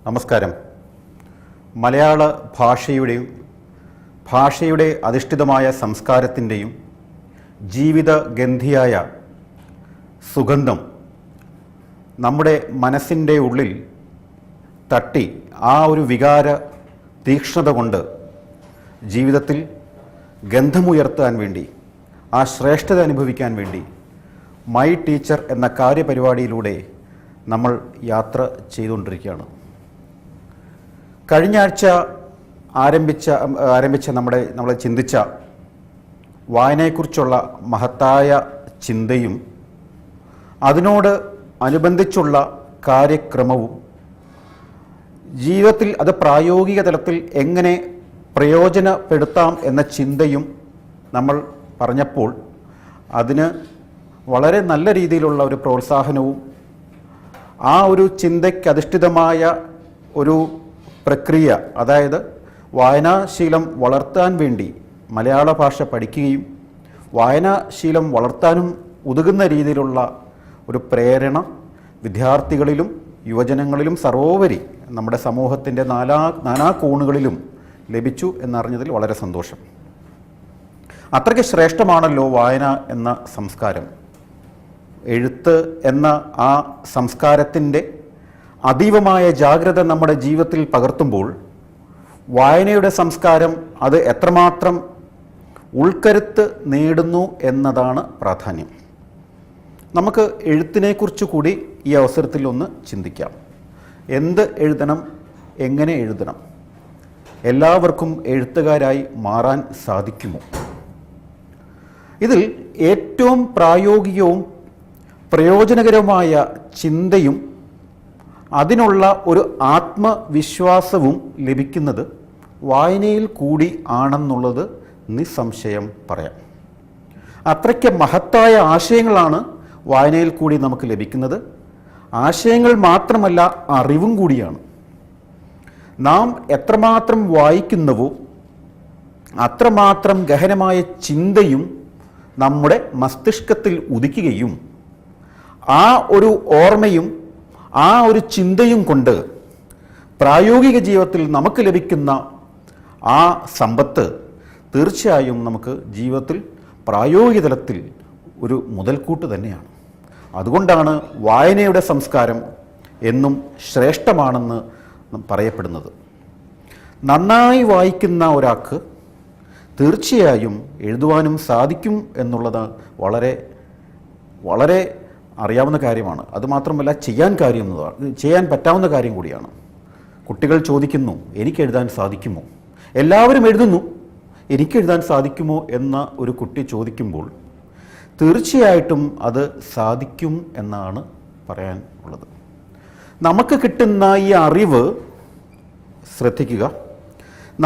നമസ്കാരം. മലയാള ഭാഷയുടെ അധിഷ്ഠിതമായ സംസ്കാരത്തിൻ്റെയും ജീവിതഗന്ധിയായ സുഗന്ധം നമ്മുടെ മനസ്സിൻ്റെ ഉള്ളിൽ തട്ടി ആ ഒരു വികാര തീക്ഷ്ണത കൊണ്ട് ജീവിതത്തിൽ ഗന്ധമുയർത്താൻ വേണ്ടി, ആ ശ്രേഷ്ഠത അനുഭവിക്കാൻ വേണ്ടി മൈ ടീച്ചർ എന്ന കാര്യപരിപാടിയിലൂടെ നമ്മൾ യാത്ര ചെയ്തുകൊണ്ടിരിക്കുകയാണ്. കഴിഞ്ഞ ആഴ്ച ആരംഭിച്ച നമ്മൾ ചിന്തിച്ച വായനയെക്കുറിച്ചുള്ള മഹത്തായ ചിന്തയും അതിനോട് അനുബന്ധിച്ചുള്ള കാര്യക്രമവും ജീവിതത്തിൽ അത് പ്രായോഗിക തലത്തിൽ എങ്ങനെ പ്രയോജനപ്പെടുത്താം എന്ന ചിന്തയും നമ്മൾ പറഞ്ഞപ്പോൾ അതിന് വളരെ നല്ല രീതിയിലുള്ള ഒരു പ്രോത്സാഹനവും ആ ഒരു ചിന്തയ്ക്കധിഷ്ഠിതമായ ഒരു പ്രക്രിയ, അതായത് വായനാശീലം വളർത്താൻ വേണ്ടി മലയാള ഭാഷ പഠിക്കുകയും വായനാശീലം വളർത്താനും ഉതകുന്ന രീതിയിലുള്ള ഒരു പ്രേരണ വിദ്യാർത്ഥികളിലും യുവജനങ്ങളിലും സർവോപരി നമ്മുടെ സമൂഹത്തിൻ്റെ നാനാ കോണുകളിലും ലഭിച്ചു എന്നറിഞ്ഞതിൽ വളരെ സന്തോഷം. അത്രയ്ക്ക് ശ്രേഷ്ഠമാണല്ലോ വായന എന്ന സംസ്കാരം. എഴുത്ത് എന്ന ആ സംസ്കാരത്തിൻ്റെ അതീവമായ ജാഗ്രത നമ്മുടെ ജീവിതത്തിൽ പകർത്തുമ്പോൾ വായനയുടെ സംസ്കാരം അത് എത്രമാത്രം ഉൾക്കരുത്ത് നേടുന്നു എന്നതാണ് പ്രാധാന്യം. നമുക്ക് എഴുത്തിനെക്കുറിച്ച് കൂടി ഈ അവസരത്തിൽ ഒന്ന് ചിന്തിക്കാം. എന്ത് എഴുതണം, എങ്ങനെ എഴുതണം? എല്ലാവർക്കും എഴുത്തുകാരായി മാറാൻ സാധിക്കുമോ? ഇതിൽ ഏറ്റവും പ്രായോഗികവും പ്രയോജനകരമായ ചിന്തയും അതിനുള്ള ഒരു ആത്മവിശ്വാസവും ലഭിക്കുന്നത് വായനയിൽ കൂടി ആണെന്നുള്ളത് നിസ്സംശയം പറയാം. അത്രയ്ക്ക് മഹത്തായ ആശയങ്ങളാണ് വായനയിൽ കൂടി നമുക്ക് ലഭിക്കുന്നത്. ആശയങ്ങൾ മാത്രമല്ല, അറിവും കൂടിയാണ്. നാം എത്രമാത്രം വായിക്കുന്നുവോ അത്രമാത്രം ഗഹനമായ ചിന്തയും നമ്മുടെ മസ്തിഷ്കത്തിൽ ഉദിക്കുകയും ആ ഒരു ഓർമ്മയും ആ ഒരു ചിന്തയും കൊണ്ട് പ്രായോഗിക ജീവിതത്തിൽ നമുക്ക് ലഭിക്കുന്ന ആ സമ്പത്ത് തീർച്ചയായും നമുക്ക് ജീവിതത്തിൽ പ്രായോഗിക തലത്തിൽ ഒരു മുതൽക്കൂട്ട് തന്നെയാണ്. അതുകൊണ്ടാണ് വായനയുടെ സംസ്കാരം എന്നും ശ്രേഷ്ഠമാണെന്ന് പറയപ്പെടുന്നത്. നന്നായി വായിക്കുന്ന ഒരാൾക്ക് തീർച്ചയായും എഴുതുവാനും സാധിക്കും എന്നുള്ളത് വളരെ വളരെ അറിയാവുന്ന കാര്യമാണ്. അതുമാത്രമല്ല, ചെയ്യാൻ പറ്റാവുന്ന കാര്യം കൂടിയാണ്. കുട്ടികൾ ചോദിക്കുന്നു, എനിക്ക് എഴുതാൻ സാധിക്കുമോ? എല്ലാവരും എഴുതുന്നു, എനിക്ക് എഴുതാൻ സാധിക്കുമോ എന്ന ഒരു കുട്ടി ചോദിക്കുമ്പോൾ തീർച്ചയായിട്ടും അത് സാധിക്കും എന്നാണ് പറയാൻ ഉള്ളത്. നമുക്ക് കിട്ടുന്ന ഈ അറിവ് ശ്രദ്ധിക്കുക.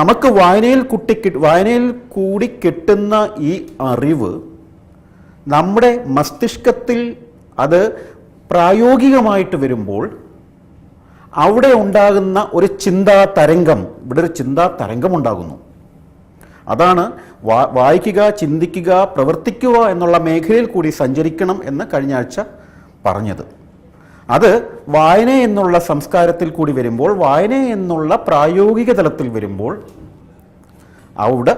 നമുക്ക് വായനയിൽ കൂടി കിട്ടുന്ന ഈ അറിവ് നമ്മുടെ മസ്തിഷ്കത്തിൽ അത് പ്രായോഗികമായിട്ട് വരുമ്പോൾ അവിടെ ഉണ്ടാകുന്ന ഒരു ചിന്താ തരംഗം ഉണ്ടാകുന്നു. അതാണ് വായിക്കുക, ചിന്തിക്കുക, പ്രവർത്തിക്കുക എന്നുള്ള മേഖലയിൽ കൂടി സഞ്ചരിക്കണം എന്ന് കഴിഞ്ഞ ആഴ്ച പറഞ്ഞത്. അത് വായന എന്നുള്ള സംസ്കാരത്തിൽ കൂടി വരുമ്പോൾ, വായന എന്നുള്ള പ്രായോഗിക തലത്തിൽ വരുമ്പോൾ അവിടെ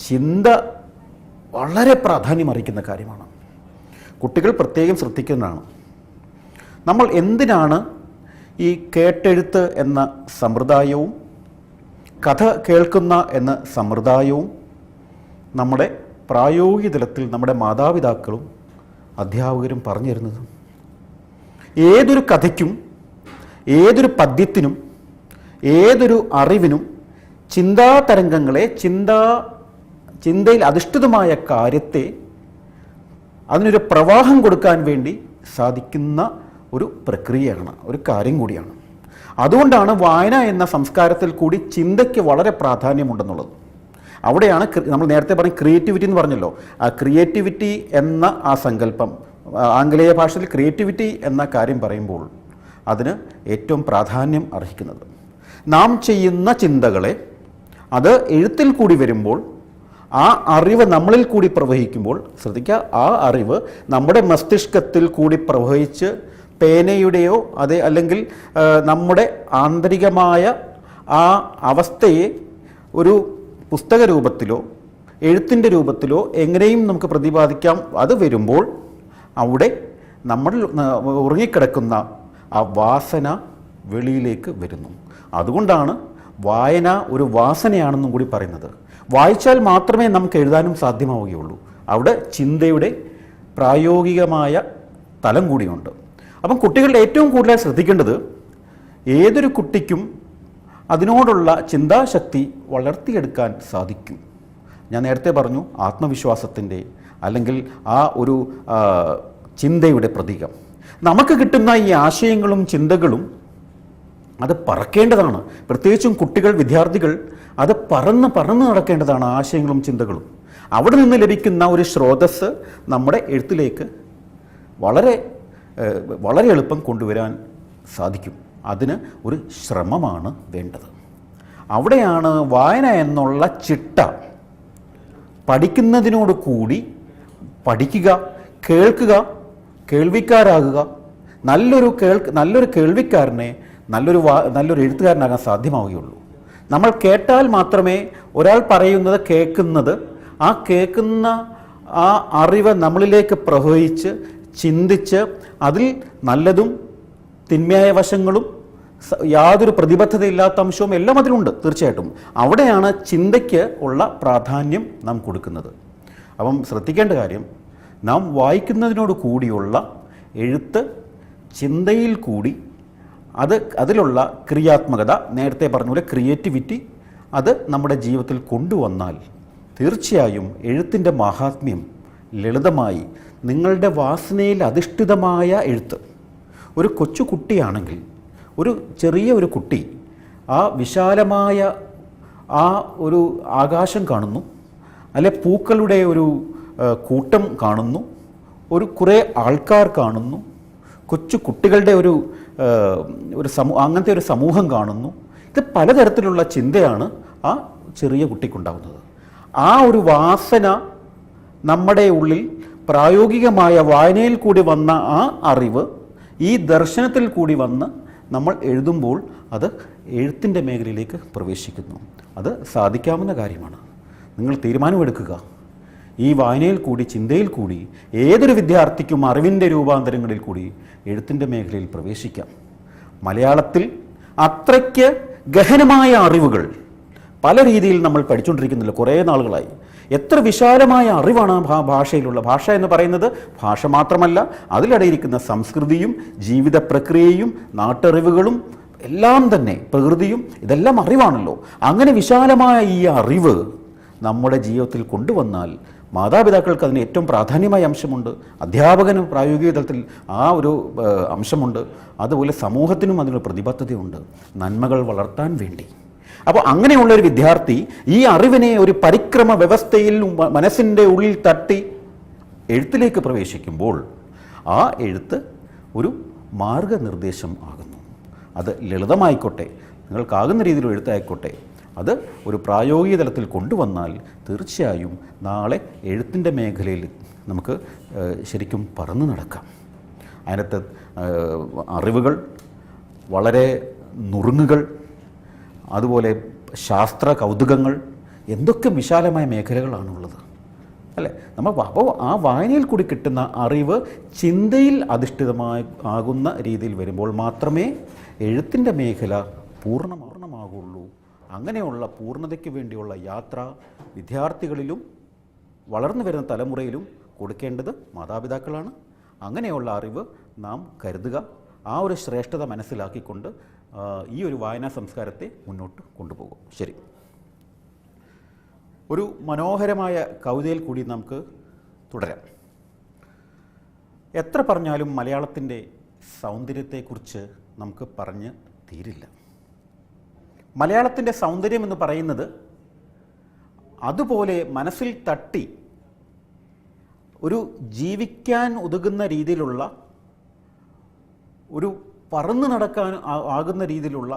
ചിന്ത വളരെ പ്രാധാന്യമർഹിക്കുന്ന കാര്യമാണ്. കുട്ടികൾ പ്രത്യേകം ശ്രദ്ധിക്കുന്നതാണ്. നമ്മൾ എന്തിനാണ് ഈ കേട്ടെഴുത്ത് എന്ന സമ്പ്രദായവും കഥ കേൾക്കുന്ന എന്ന സമ്പ്രദായവും നമ്മുടെ പ്രായോഗിക തലത്തിൽ നമ്മുടെ മാതാപിതാക്കളും അധ്യാപകരും പറഞ്ഞു തരുന്നത്? ഏതൊരു കഥയ്ക്കും, ഏതൊരു പദ്യത്തിനും, ഏതൊരു അറിവിനും ചിന്താതരംഗങ്ങളെ, ചിന്തയിൽ അധിഷ്ഠിതമായ കാര്യത്തെ അതിനൊരു പ്രവാഹം കൊടുക്കാൻ വേണ്ടി സാധിക്കുന്ന ഒരു പ്രക്രിയയാണ്, ഒരു കാര്യം കൂടിയാണ്. അതുകൊണ്ടാണ് വായന എന്ന സംസ്കാരത്തിൽ കൂടി ചിന്തയ്ക്ക് വളരെ പ്രാധാന്യമുണ്ടെന്നുള്ളത്. അവിടെയാണ് നമ്മൾ നേരത്തെ പറഞ്ഞ ക്രിയേറ്റിവിറ്റി എന്ന് പറഞ്ഞല്ലോ. ആ ക്രിയേറ്റിവിറ്റി എന്ന ആ സങ്കല്പം, ആംഗലേയ ഭാഷയിൽ ക്രിയേറ്റിവിറ്റി എന്ന കാര്യം പറയുമ്പോൾ അതിന് ഏറ്റവും പ്രാധാന്യം അർഹിക്കുന്നത്. നാം ചെയ്യുന്ന ചിന്തകളെ അത് എഴുത്തിൽ കൂടി വരുമ്പോൾ, ആ അറിവ് നമ്മളിൽ കൂടി പ്രവഹിക്കുമ്പോൾ, ശ്രദ്ധിക്കുക, ആ അറിവ് നമ്മുടെ മസ്തിഷ്കത്തിൽ കൂടി പ്രവഹിച്ച് പേനയുടെയോ അല്ലെങ്കിൽ നമ്മുടെ ആന്തരികമായ ആ അവസ്ഥയെ ഒരു പുസ്തക രൂപത്തിലോ എഴുത്തിൻ്റെ രൂപത്തിലോ എങ്ങനെയും നമുക്ക് പ്രതിപാദിക്കാം. അത് വരുമ്പോൾ അവിടെ നമ്മൾ ഉറങ്ങിക്കിടക്കുന്ന ആ വാസന വെളിയിലേക്ക് വരുന്നു. അതുകൊണ്ടാണ് വായന ഒരു വാസനയാണെന്നും കൂടി പറയുന്നത്. വായിച്ചാൽ മാത്രമേ നമുക്ക് എഴുതാനും സാധ്യമാവുകയുള്ളൂ. അവിടെ ചിന്തയുടെ പ്രായോഗികമായ തലം കൂടിയുണ്ട്. അപ്പം കുട്ടികളുടെ ഏറ്റവും കൂടുതൽ ശ്രദ്ധിക്കേണ്ടത്, ഏതൊരു കുട്ടിക്കും അതിനോടുള്ള ചിന്താശക്തി വളർത്തിയെടുക്കാൻ സാധിക്കും. ഞാൻ നേരത്തെ പറഞ്ഞു, ആത്മവിശ്വാസത്തിൻ്റെ അല്ലെങ്കിൽ ആ ഒരു ചിന്തയുടെ പ്രതീകം. നമുക്ക് കിട്ടുന്ന ഈ ആശയങ്ങളും ചിന്തകളും അത് പറക്കേണ്ടതാണ്. പ്രത്യേകിച്ചും കുട്ടികൾ, വിദ്യാർത്ഥികൾ അത് പറന്ന് നടക്കേണ്ടതാണ്. ആശയങ്ങളും ചിന്തകളും അവിടെ നിന്ന് ലഭിക്കുന്ന ഒരു സ്രോതസ്സ് നമ്മുടെ എഴുത്തിലേക്ക് വളരെ വളരെ എളുപ്പം കൊണ്ടുവരാൻ സാധിക്കും. അതിന് ഒരു ശ്രമമാണ് വേണ്ടത്. അവിടെയാണ് വായന എന്നുള്ള ചിട്ട. പഠിക്കുന്നതിനോട് കൂടി പഠിക്കുക, കേൾക്കുക, കേൾവിക്കാരാകുക. നല്ലൊരു കേൾവിക്കാരനെ നല്ലൊരു എഴുത്തുകാരനാകാൻ സാധ്യമാവുകയുള്ളൂ. നമ്മൾ കേട്ടാൽ മാത്രമേ ഒരാൾ പറയുന്നത് കേൾക്കുന്നത്, ആ കേൾക്കുന്ന ആ അറിവ് നമ്മളിലേക്ക് പ്രവഹിച്ച് ചിന്തിച്ച് അതിൽ നല്ലതും തിന്മയായ വശങ്ങളും യാതൊരു പ്രതിബദ്ധതയില്ലാത്ത അംശവും എല്ലാം അതിലുണ്ട്. തീർച്ചയായിട്ടും അവിടെയാണ് ചിന്തയ്ക്ക് ഉള്ള പ്രാധാന്യം നാം കൊടുക്കുന്നത്. അപ്പം ശ്രദ്ധിക്കേണ്ട കാര്യം, നാം വായിക്കുന്നതിനോട് കൂടിയുള്ള എഴുത്ത് ചിന്തയിൽ കൂടി അതിലുള്ള ക്രിയാത്മകത, നേരത്തെ പറഞ്ഞ പോലെ ക്രിയേറ്റിവിറ്റി, അത് നമ്മുടെ ജീവിതത്തിൽ കൊണ്ടുവന്നാൽ തീർച്ചയായും എഴുത്തിൻ്റെ മഹാത്മ്യം ലളിതമായി നിങ്ങളുടെ വാസനയിൽ അധിഷ്ഠിതമായ എഴുത്ത്. ഒരു കൊച്ചു കുട്ടിയാണെങ്കിൽ, ഒരു ചെറിയ ഒരു കുട്ടി ആ വിശാലമായ ആ ഒരു ആകാശം കാണുന്നു, അല്ലെ പൂക്കളുടെ ഒരു കൂട്ടം കാണുന്നു, കുറേ ആൾക്കാർ കാണുന്നു, കൊച്ചു കുട്ടികളുടെ അങ്ങനത്തെ ഒരു സമൂഹം കാണുന്നു. ഇത് പലതരത്തിലുള്ള ചിന്തയാണ് ആ ചെറിയ കുട്ടിക്കുണ്ടാകുന്നത്. ആ ഒരു വാസന നമ്മുടെ ഉള്ളിൽ പ്രായോഗികമായ വായനയിൽ കൂടി വന്ന ആ അറിവ് ഈ ദർശനത്തിൽ കൂടി വന്ന് നമ്മൾ എഴുതുമ്പോൾ അത് എഴുത്തിൻ്റെ മേഖലയിലേക്ക് പ്രവേശിക്കുന്നു. അത് സാധിക്കാവുന്ന കാര്യമാണ്. നിങ്ങൾ തീരുമാനമെടുക്കുക. ഈ വായനയിൽ കൂടി, ചിന്തയിൽ കൂടി ഏതൊരു വിദ്യാർത്ഥിക്കും അറിവിൻ്റെ രൂപാന്തരങ്ങളിൽ കൂടി എഴുത്തിൻ്റെ മേഖലയിൽ പ്രവേശിക്കാം. മലയാളത്തിൽ അത്രയ്ക്ക് ഗഹനമായ അറിവുകൾ പല രീതിയിൽ നമ്മൾ പഠിച്ചുകൊണ്ടിരിക്കുന്നില്ല കുറേ നാളുകളായി. എത്ര വിശാലമായ അറിവാണ് ഭാഷയിലുള്ള. ഭാഷ എന്ന് പറയുന്നത് ഭാഷ മാത്രമല്ല, അതിലടയിരിക്കുന്ന സംസ്കൃതിയും ജീവിത പ്രക്രിയയും നാട്ടറിവുകളും എല്ലാം തന്നെ, പ്രകൃതിയും, ഇതെല്ലാം അറിവാണല്ലോ. അങ്ങനെ വിശാലമായ ഈ അറിവ് നമ്മുടെ ജീവിതത്തിൽ കൊണ്ടുവന്നാൽ മാതാപിതാക്കൾക്ക് അതിന് ഏറ്റവും പ്രാധാന്യമായ അംശമുണ്ട്. അധ്യാപകനും പ്രായോഗിക തലത്തിൽ ആ ഒരു അംശമുണ്ട്. അതുപോലെ സമൂഹത്തിനും അതിനൊരു പ്രതിബദ്ധതയുണ്ട്, നന്മകൾ വളർത്താൻ വേണ്ടി. അപ്പോൾ അങ്ങനെയുള്ളൊരു വിദ്യാർത്ഥി ഈ അറിവിനെ ഒരു പരിക്രമ വ്യവസ്ഥയിൽ മനസ്സിൻ്റെ ഉള്ളിൽ തട്ടി എഴുത്തിലേക്ക് പ്രവേശിക്കുമ്പോൾ ആ എഴുത്ത് ഒരു മാർഗനിർദ്ദേശം ആകുന്നു. അത് ലളിതമായിക്കോട്ടെ, നിങ്ങൾക്കാകുന്ന രീതിയിൽ എഴുത്തായിക്കോട്ടെ, അത് ഒരു പ്രായോഗിക തലത്തിൽ കൊണ്ടുവന്നാൽ തീർച്ചയായും നാളെ എഴുത്തിൻ്റെ മേഖലയിൽ നമുക്ക് ശരിക്കും പറന്നു നടക്കാം. അതിനകത്ത് അറിവുകൾ, വളരെ നുറുങ്ങുകൾ, അതുപോലെ ശാസ്ത്ര കൗതുകങ്ങൾ, എന്തൊക്കെ വിശാലമായ മേഖലകളാണുള്ളത് അല്ലേ. അപ്പോൾ ആ വായനയിൽ കൂടി കിട്ടുന്ന അറിവ് ചിന്തയിൽ അധിഷ്ഠിതമാകുന്ന രീതിയിൽ വരുമ്പോൾ മാത്രമേ എഴുത്തിൻ്റെ മേഖല പൂർണ്ണമാകുള്ളൂ. അങ്ങനെയുള്ള പൂർണ്ണതയ്ക്ക് വേണ്ടിയുള്ള യാത്ര വിദ്യാർത്ഥികളിലും വളർന്നു വരുന്ന തലമുറയിലും കൊടുക്കേണ്ടത് മാതാപിതാക്കളാണ്. അങ്ങനെയുള്ള അറിവ് നാം കരുതുക. ആ ഒരു ശ്രേഷ്ഠത മനസ്സിലാക്കിക്കൊണ്ട് ഈ ഒരു വായനാ സംസ്കാരത്തെ മുന്നോട്ട് കൊണ്ടുപോകും. ശരി, ഒരു മനോഹരമായ കവിതയിൽ കൂടി നമുക്ക് തുടരാം. എത്ര പറഞ്ഞാലും മലയാളത്തിൻ്റെ സൗന്ദര്യത്തെക്കുറിച്ച് നമുക്ക് പറഞ്ഞ് തീരില്ല. മലയാളത്തിൻ്റെ സൗന്ദര്യം എന്ന് പറയുന്നത് അതുപോലെ മനസ്സിൽ തട്ടി ഒരു ജീവിക്കാൻ ഉതകുന്ന രീതിയിലുള്ള, ഒരു പറന്നു നടക്കാൻ ആകുന്ന രീതിയിലുള്ള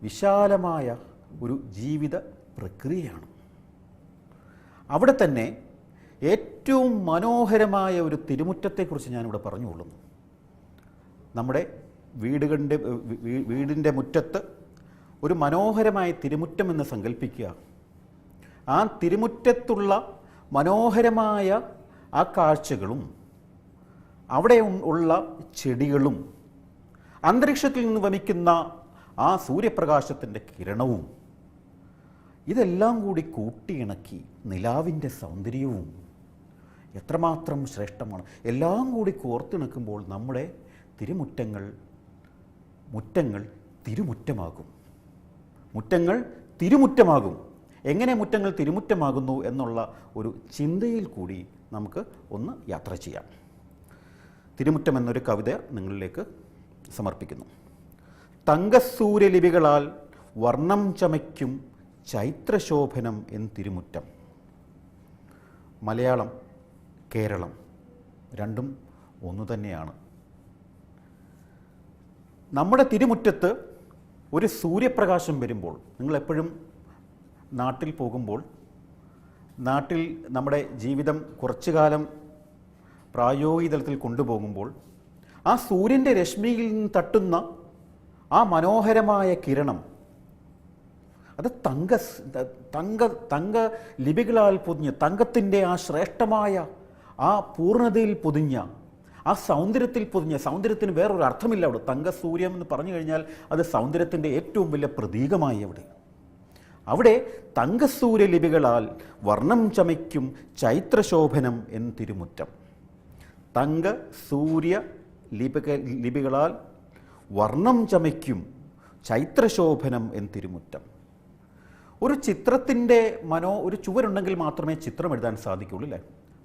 വിശാലമായ ഒരു ജീവിത പ്രക്രിയയാണ്. അവിടെ തന്നെ ഏറ്റവും മനോഹരമായ ഒരു തിരുമുറ്റത്തെക്കുറിച്ച് ഞാനിവിടെ പറഞ്ഞുകൊള്ളുന്നു. നമ്മുടെ വീടിൻ്റെ മുറ്റത്ത് ഒരു മനോഹരമായ തിരുമുറ്റം എന്ന് സങ്കല്പിക്കുക. ആ തിരുമുറ്റത്തുള്ള മനോഹരമായ ആ കാഴ്ചകളും അവിടെ ഉള്ള ചെടികളും അന്തരീക്ഷത്തിൽ നിന്ന് വമിക്കുന്ന ആ സൂര്യപ്രകാശത്തിൻ്റെ കിരണവും ഇതെല്ലാം കൂടി കൂട്ടിയിണക്കി നിലാവിൻ്റെ സൗന്ദര്യവും എത്രമാത്രം ശ്രേഷ്ഠമാണ്. എല്ലാം കൂടി കോർത്തിണക്കുമ്പോൾ നമ്മുടെ മുറ്റങ്ങൾ തിരുമുറ്റമാകും. മുറ്റങ്ങൾ തിരുമുറ്റമാകും. എങ്ങനെ മുറ്റങ്ങൾ തിരുമുറ്റമാകുന്നു എന്നുള്ള ഒരു ചിന്തയിൽ കൂടി നമുക്ക് ഒന്ന് യാത്ര ചെയ്യാം. തിരുമുറ്റം എന്നൊരു കവിത നിങ്ങളിലേക്ക് സമർപ്പിക്കുന്നു. തങ്കസൂര്യലിപികളാൽ വർണ്ണം ചമയ്ക്കും ചൈത്രശോഭനം എൻ തിരുമുറ്റം. മലയാളം, കേരളം രണ്ടും ഒന്നു തന്നെയാണ്. നമ്മുടെ തിരുമുറ്റത്ത് ഒരു സൂര്യപ്രകാശം വരുമ്പോൾ, നിങ്ങളെപ്പോഴും നാട്ടിൽ പോകുമ്പോൾ, നാട്ടിൽ നമ്മുടെ ജീവിതം കുറച്ചു കാലം പ്രായോഗിക തലത്തിൽ കൊണ്ടുപോകുമ്പോൾ ആ സൂര്യൻ്റെ രശ്മിയിൽ നിന്ന് തട്ടുന്ന ആ മനോഹരമായ കിരണം അത് തങ്ക ലിപികളാൽ പൊതിഞ്ഞ്, തങ്കത്തിൻ്റെ ആ ശ്രേഷ്ഠമായ ആ പൂർണ്ണതയിൽ പൊതിഞ്ഞ, ആ സൗന്ദര്യത്തിൽ പൊതിഞ്ഞ, സൗന്ദര്യത്തിന് വേറൊരു അർത്ഥമില്ല അവിടെ. തങ്കസൂര്യം എന്ന് പറഞ്ഞു കഴിഞ്ഞാൽ അത് സൗന്ദര്യത്തിൻ്റെ ഏറ്റവും വലിയ പ്രതീകമായി അവിടെ തങ്കസൂര്യ ലിപികളാൽ വർണ്ണം ചമയ്ക്കും ചൈത്രശോഭനം എൻ തിരുമുറ്റം. തങ്കസൂര്യ ലിപികളാൽ വർണ്ണം ചമയ്ക്കും ചൈത്രശോഭനം എൻ തിരുമുറ്റം. ഒരു ചിത്രത്തിൻ്റെ ഒരു ചുവരുണ്ടെങ്കിൽ മാത്രമേ ചിത്രം എഴുതാൻ സാധിക്കുള്ളൂ, അല്ലേ?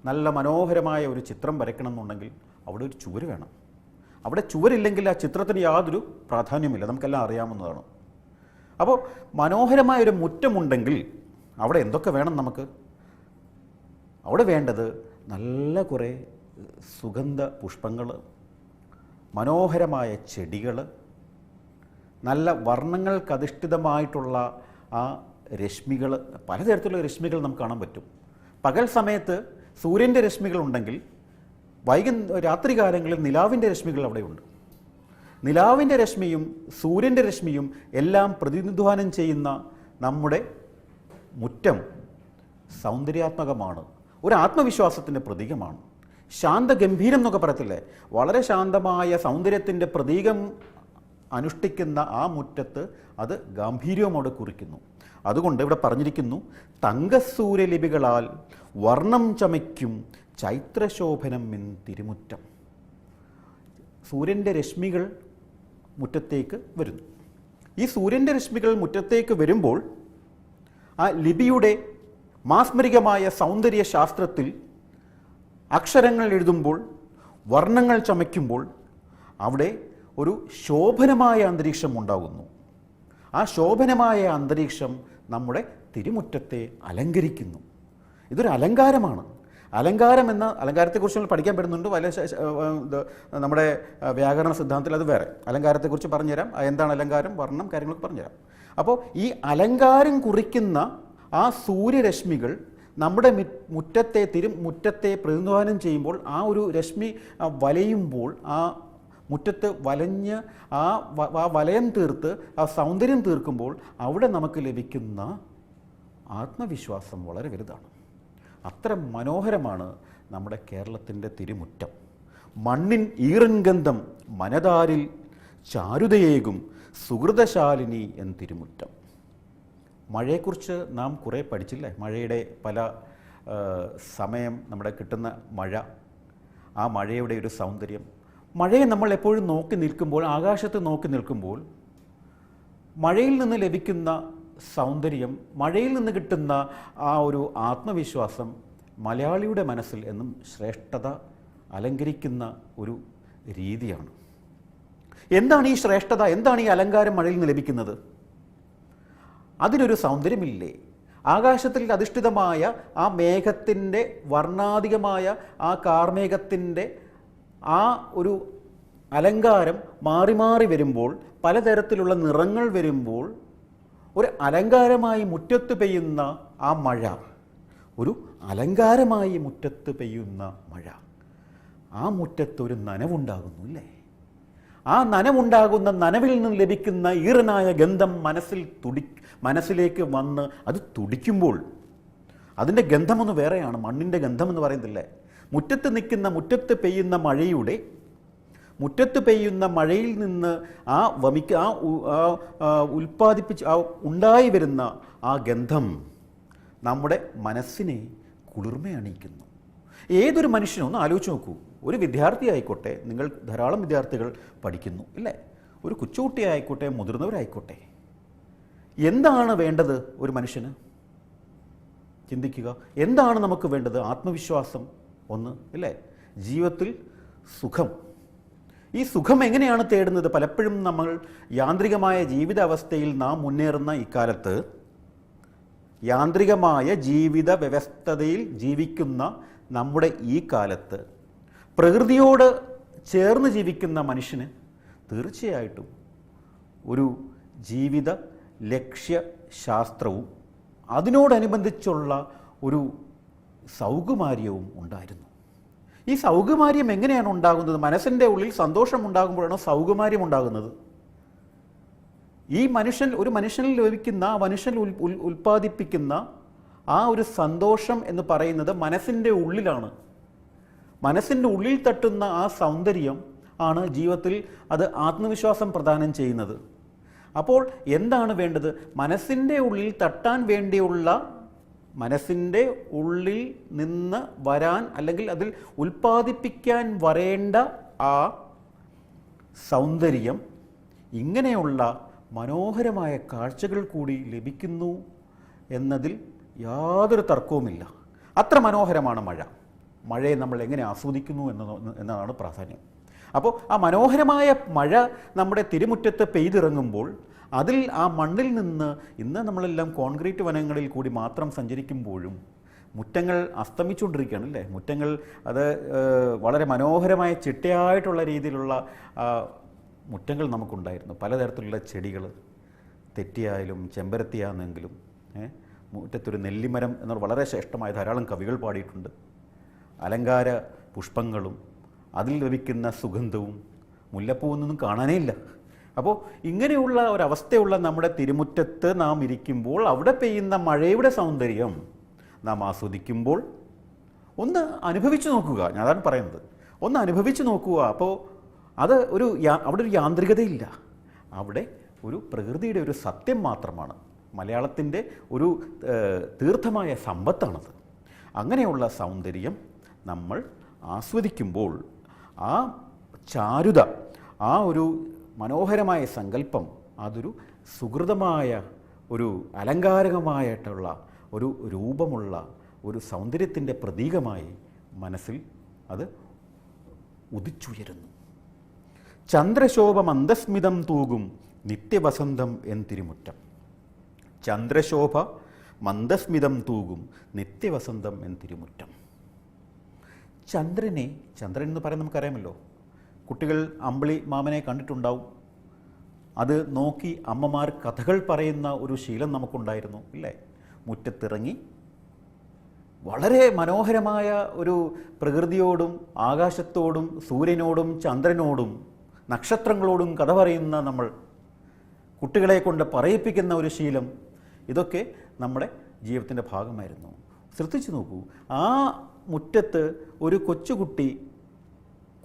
നല്ല മനോഹരമായ ഒരു ചിത്രം വരയ്ക്കണം എന്നുണ്ടെങ്കിൽ അവിടെ ഒരു ചുവര് വേണം. അവിടെ ചുവരില്ലെങ്കിൽ ആ ചിത്രത്തിന് യാതൊരു പ്രാധാന്യമില്ല, നമുക്കെല്ലാം അറിയാവുന്നതാണ്. അപ്പോൾ മനോഹരമായൊരു മുറ്റമുണ്ടെങ്കിൽ അവിടെ എന്തൊക്കെ വേണം നമുക്ക്? അവിടെ വേണ്ടത് നല്ല കുറേ സുഗന്ധ പുഷ്പങ്ങൾ, മനോഹരമായ ചെടികൾ, നല്ല വർണ്ണങ്ങൾക്കധിഷ്ഠിതമായിട്ടുള്ള ആ രശ്മികൾ, പലതരത്തിലുള്ള രശ്മികൾ നമുക്ക് കാണാൻ പറ്റും. പകൽ സമയത്ത് സൂര്യൻ്റെ രശ്മികൾ ഉണ്ടെങ്കിൽ രാത്രി കാലങ്ങളിൽ നിലാവിൻ്റെ രശ്മികൾ അവിടെയുണ്ട്. നിലാവിൻ്റെ രശ്മിയും സൂര്യൻ്റെ രശ്മിയും എല്ലാം പ്രതിനിധാനം ചെയ്യുന്ന നമ്മുടെ മുറ്റം സൗന്ദര്യാത്മകമാണ്, ഒരു ആത്മവിശ്വാസത്തിൻ്റെ പ്രതീകമാണ്. ശാന്തഗംഭീരം എന്നൊക്കെ പറയത്തില്ലേ, വളരെ ശാന്തമായ സൗന്ദര്യത്തിൻ്റെ പ്രതീകം അനുഷ്ഠിക്കുന്ന ആ മുറ്റത്ത് അത് ഗാംഭീര്യവും അവിടെ കുറിക്കുന്നു. അതുകൊണ്ട് ഇവിടെ പറഞ്ഞിരിക്കുന്നു, തങ്കസൂര്യലിപികളാൽ വർണ്ണം ചമയ്ക്കും ചൈത്രശോഭനം എൻ തിരുമുറ്റം. സൂര്യൻ്റെ രശ്മികൾ മുറ്റത്തേക്ക് വരുന്നു. ഈ സൂര്യൻ്റെ രശ്മികൾ മുറ്റത്തേക്ക് വരുമ്പോൾ ആ ലിപിയുടെ മാസ്മരികമായ സൗന്ദര്യ ശാസ്ത്രത്തിൽ അക്ഷരങ്ങൾ എഴുതുമ്പോൾ, വർണ്ണങ്ങൾ ചമയ്ക്കുമ്പോൾ അവിടെ ഒരു ശോഭനമായ അന്തരീക്ഷം ഉണ്ടാകുന്നു. ആ ശോഭനമായ അന്തരീക്ഷം നമ്മുടെ തിരുമുറ്റത്തെ അലങ്കരിക്കുന്നു. ഇതൊരു അലങ്കാരമാണ്. അലങ്കാരത്തെക്കുറിച്ച് നമ്മൾ പഠിക്കാൻ പറ്റുന്നുണ്ട്. നമ്മുടെ വ്യാകരണ സിദ്ധാന്തത്തിൽ അത് വേറെ. അലങ്കാരത്തെക്കുറിച്ച് പറഞ്ഞുതരാം, എന്താണ് അലങ്കാരം, വർണ്ണം, കാര്യങ്ങളൊക്കെ പറഞ്ഞുതരാം. അപ്പോൾ ഈ അലങ്കാരം കുറിക്കുന്ന ആ സൂര്യരശ്മികൾ നമ്മുടെ മുറ്റത്തെ പ്രതിനിധാനം ചെയ്യുമ്പോൾ, ആ ഒരു രശ്മി വലയുമ്പോൾ, ആ മുറ്റത്ത് വലഞ്ഞ് ആ വലയം തീർത്ത് ആ സൗന്ദര്യം തീർക്കുമ്പോൾ അവിടെ നമുക്ക് ലഭിക്കുന്ന ആത്മവിശ്വാസം വളരെ വലുതാണ്. അത്ര മനോഹരമാണ് നമ്മുടെ കേരളത്തിൻ്റെ തിരുമുറ്റം. മണ്ണിൻ ഈറൻ ഗന്ധം മനതാരിൽ ചാരുതയേകും സുഹൃതശാലിനി എൻ തിരുമുറ്റം. മഴയെക്കുറിച്ച് നാം കുറേ പഠിച്ചില്ലേ? മഴയുടെ പല സമയം നമ്മുടെ കിട്ടുന്ന മഴ, ആ മഴയുടെ ഒരു സൗന്ദര്യം. മഴയെ നമ്മൾ എപ്പോഴും നോക്കി നിൽക്കുമ്പോൾ, ആകാശത്ത് നോക്കി നിൽക്കുമ്പോൾ മഴയിൽ നിന്ന് ലഭിക്കുന്ന സൗന്ദര്യം, മഴയിൽ നിന്ന് കിട്ടുന്ന ആ ഒരു ആത്മവിശ്വാസം മലയാളിയുടെ മനസ്സിൽ എന്നും ശ്രേഷ്ഠത അലങ്കരിക്കുന്ന ഒരു രീതിയാണ്. എന്താണ് ഈ ശ്രേഷ്ഠത, എന്താണ് ഈ അലങ്കാരം മഴയിൽ നിന്ന് ലഭിക്കുന്നത്? അതിനൊരു സൗന്ദര്യമില്ലേ? ആകാശത്തിൽ അധിഷ്ഠിതമായ ആ മേഘത്തിൻ്റെ വർണ്ണാധികമായ ആ കാർമേഘത്തിൻ്റെ ആ ഒരു അലങ്കാരം മാറി മാറി വരുമ്പോൾ, പലതരത്തിലുള്ള നിറങ്ങൾ വരുമ്പോൾ, ഒരു അലങ്കാരമായി മുറ്റത്ത് പെയ്യുന്ന ആ മഴ, ഒരു അലങ്കാരമായി മുറ്റത്ത് പെയ്യുന്ന മഴ, ആ മുറ്റത്തൊരു നനവുണ്ടാകുന്നു, അല്ലേ? ആ നനവുണ്ടാകുന്ന നനവിൽ നിന്ന് ലഭിക്കുന്ന ഈറനായ ഗന്ധം മനസ്സിലേക്ക് വന്ന് അത് തുടിക്കുമ്പോൾ അതിൻ്റെ ഗന്ധമൊന്ന് വേറെയാണ്. മണ്ണിൻ്റെ ഗന്ധമെന്ന് പറയുന്നില്ലേ. മുറ്റത്ത് പെയ്യുന്ന മഴയിൽ നിന്ന് ഉണ്ടായി വരുന്ന ആ ഗന്ധം നമ്മുടെ മനസ്സിനെ കുളിർമയണിയിക്കുന്നു. ഏതൊരു മനുഷ്യനും ഒന്ന് ആലോചിച്ച് നോക്കൂ. ഒരു വിദ്യാർത്ഥി ആയിക്കോട്ടെ, നിങ്ങൾ ധാരാളം വിദ്യാർത്ഥികൾ പഠിക്കുന്നു ഇല്ലേ, ഒരു കൊച്ചുകുട്ടിയായിക്കോട്ടെ, മുതിർന്നവരായിക്കോട്ടെ, എന്താണ് വേണ്ടത് ഒരു മനുഷ്യന്? ചിന്തിക്കുക. എന്താണ് നമുക്ക് വേണ്ടത്? ആത്മവിശ്വാസം ഒന്ന് ഇല്ലേ, ജീവിതത്തിൽ സുഖം. ഈ സുഖം എങ്ങനെയാണ് തേടുന്നത്? പലപ്പോഴും നമ്മൾ യാന്ത്രികമായ ജീവിതാവസ്ഥയിൽ നാം മുന്നേറുന്ന ഇക്കാലത്ത്, യാന്ത്രികമായ ജീവിത വ്യവസ്ഥതയിൽ ജീവിക്കുന്ന നമ്മുടെ ഈ കാലത്ത്, പ്രകൃതിയോട് ചേർന്ന് ജീവിക്കുന്ന മനുഷ്യന് തീർച്ചയായിട്ടും ഒരു ജീവിത ലക്ഷ്യശാസ്ത്രവും അതിനോടനുബന്ധിച്ചുള്ള ഒരു സൗകുമാര്യവും ഉണ്ടായിരുന്നു. ഈ സൗകുമാര്യം എങ്ങനെയാണ് ഉണ്ടാകുന്നത്? മനസ്സിൻ്റെ ഉള്ളിൽ സന്തോഷം ഉണ്ടാകുമ്പോഴാണ് സൗകുമാര്യം ഉണ്ടാകുന്നത്. ഒരു മനുഷ്യനിൽ ലഭിക്കുന്ന, മനുഷ്യൻ ഉൽപ്പാദിപ്പിക്കുന്ന ആ ഒരു സന്തോഷം എന്ന് പറയുന്നത് മനസ്സിൻ്റെ ഉള്ളിലാണ്. മനസ്സിൻ്റെ ഉള്ളിൽ തട്ടുന്ന ആ സൗന്ദര്യം ആണ് ജീവിതത്തിൽ അത് ആത്മവിശ്വാസം പ്രദാനം ചെയ്യുന്നത്. അപ്പോൾ എന്താണ് വേണ്ടത്? മനസ്സിൻ്റെ ഉള്ളിൽ തട്ടാൻ വേണ്ടിയുള്ള, മനസ്സിൻ്റെ ഉള്ളിൽ നിന്ന് വരാൻ, അല്ലെങ്കിൽ അതിൽ ഉൽപ്പാദിപ്പിക്കാൻ വരേണ്ട ആ സൗന്ദര്യം ഇങ്ങനെയുള്ള മനോഹരമായ കാഴ്ചകൾ കൂടി ലഭിക്കുന്നു എന്നതിൽ യാതൊരു തർക്കവുമില്ല. അത്ര മനോഹരമാണ് മഴയെ നമ്മൾ എങ്ങനെ ആസ്വദിക്കുന്നു എന്നതാണ് പ്രാധാന്യം. അപ്പോൾ ആ മനോഹരമായ മഴ നമ്മുടെ തിരുമുറ്റത്ത് പെയ്തിറങ്ങുമ്പോൾ അതിൽ ആ മണ്ണിൽ നിന്ന്, ഇന്ന് നമ്മളെല്ലാം കോൺക്രീറ്റ് വനങ്ങളിൽ കൂടി മാത്രം സഞ്ചരിക്കുമ്പോഴും മുറ്റങ്ങൾ അസ്തമിച്ചുകൊണ്ടിരിക്കുകയാണ് അല്ലേ. മുറ്റങ്ങൾ അത് വളരെ മനോഹരമായ ചിട്ടയായിട്ടുള്ള രീതിയിലുള്ള മുറ്റങ്ങൾ നമുക്കുണ്ടായിരുന്നു. പലതരത്തിലുള്ള ചെടികൾ, തെറ്റിയായാലും ചെമ്പരത്തിയാണെങ്കിലും, മുറ്റത്തൊരു നെല്ലിമരം എന്നുള്ള വളരെ ശ്രേഷ്ഠമായ ധാരാളം കവികൾ പാടിയിട്ടുണ്ട്. അലങ്കാര പുഷ്പങ്ങളും അതിൽ ലഭിക്കുന്ന സുഗന്ധവും മുല്ലപ്പൂവൊന്നും കാണാനേ ഇല്ല. അപ്പോൾ ഇങ്ങനെയുള്ള ഒരവസ്ഥയുള്ള നമ്മുടെ തിരുമുറ്റത്ത് നാം ഇരിക്കുമ്പോൾ, അവിടെ പെയ്യുന്ന മഴയുടെ സൗന്ദര്യം നാം ആസ്വദിക്കുമ്പോൾ ഒന്ന് അനുഭവിച്ചു നോക്കുക. ഞാൻ അതാണ് പറയുന്നത്, ഒന്ന് അനുഭവിച്ചു നോക്കുക. അപ്പോൾ അത് അവിടെ ഒരു യാന്ത്രികതയില്ല, അവിടെ ഒരു പ്രകൃതിയുടെ ഒരു സത്യം മാത്രമാണ്. മലയാളത്തിൻ്റെ ഒരു തീർത്ഥമായ സമ്പത്താണത്. അങ്ങനെയുള്ള സൗന്ദര്യം നമ്മൾ ആസ്വദിക്കുമ്പോൾ ആ ചാരുത, ആ ഒരു മനോഹരമായ സങ്കല്പം, അതൊരു സുഹൃതമായ, ഒരു അലങ്കാരകമായിട്ടുള്ള ഒരു രൂപമുള്ള ഒരു സൗന്ദര്യത്തിൻ്റെ പ്രതീകമായി മനസ്സിൽ അത് ഉദിച്ചുയരുന്നു. ചന്ദ്രശോഭ മന്ദസ്മിതം തൂകും നിത്യവസന്തം എൻ തിരുമുറ്റം. ചന്ദ്രശോഭ മന്ദസ്മിതം തൂകും നിത്യവസന്തം എൻ തിരുമുറ്റം. ചന്ദ്രൻ എന്ന് പറയുന്നത് നമുക്കറിയാമല്ലോ. കുട്ടികൾ അമ്പിളി മാമനെ കണ്ടിട്ടുണ്ടാവും. അത് നോക്കി അമ്മമാർ കഥകൾ പറയുന്ന ഒരു ശീലം നമുക്കുണ്ടായിരുന്നു ഇല്ലേ. മുറ്റത്തിറങ്ങി വളരെ മനോഹരമായ ഒരു പ്രകൃതിയോടും ആകാശത്തോടും സൂര്യനോടും ചന്ദ്രനോടും നക്ഷത്രങ്ങളോടും കഥ പറയുന്ന നമ്മൾ, കുട്ടികളെ കൊണ്ട് പറയിപ്പിക്കുന്ന ഒരു ശീലം, ഇതൊക്കെ നമ്മുടെ ജീവിതത്തിൻ്റെ ഭാഗമായിരുന്നു. ശ്രദ്ധിച്ചു നോക്കൂ, ആ മുറ്റത്ത് ഒരു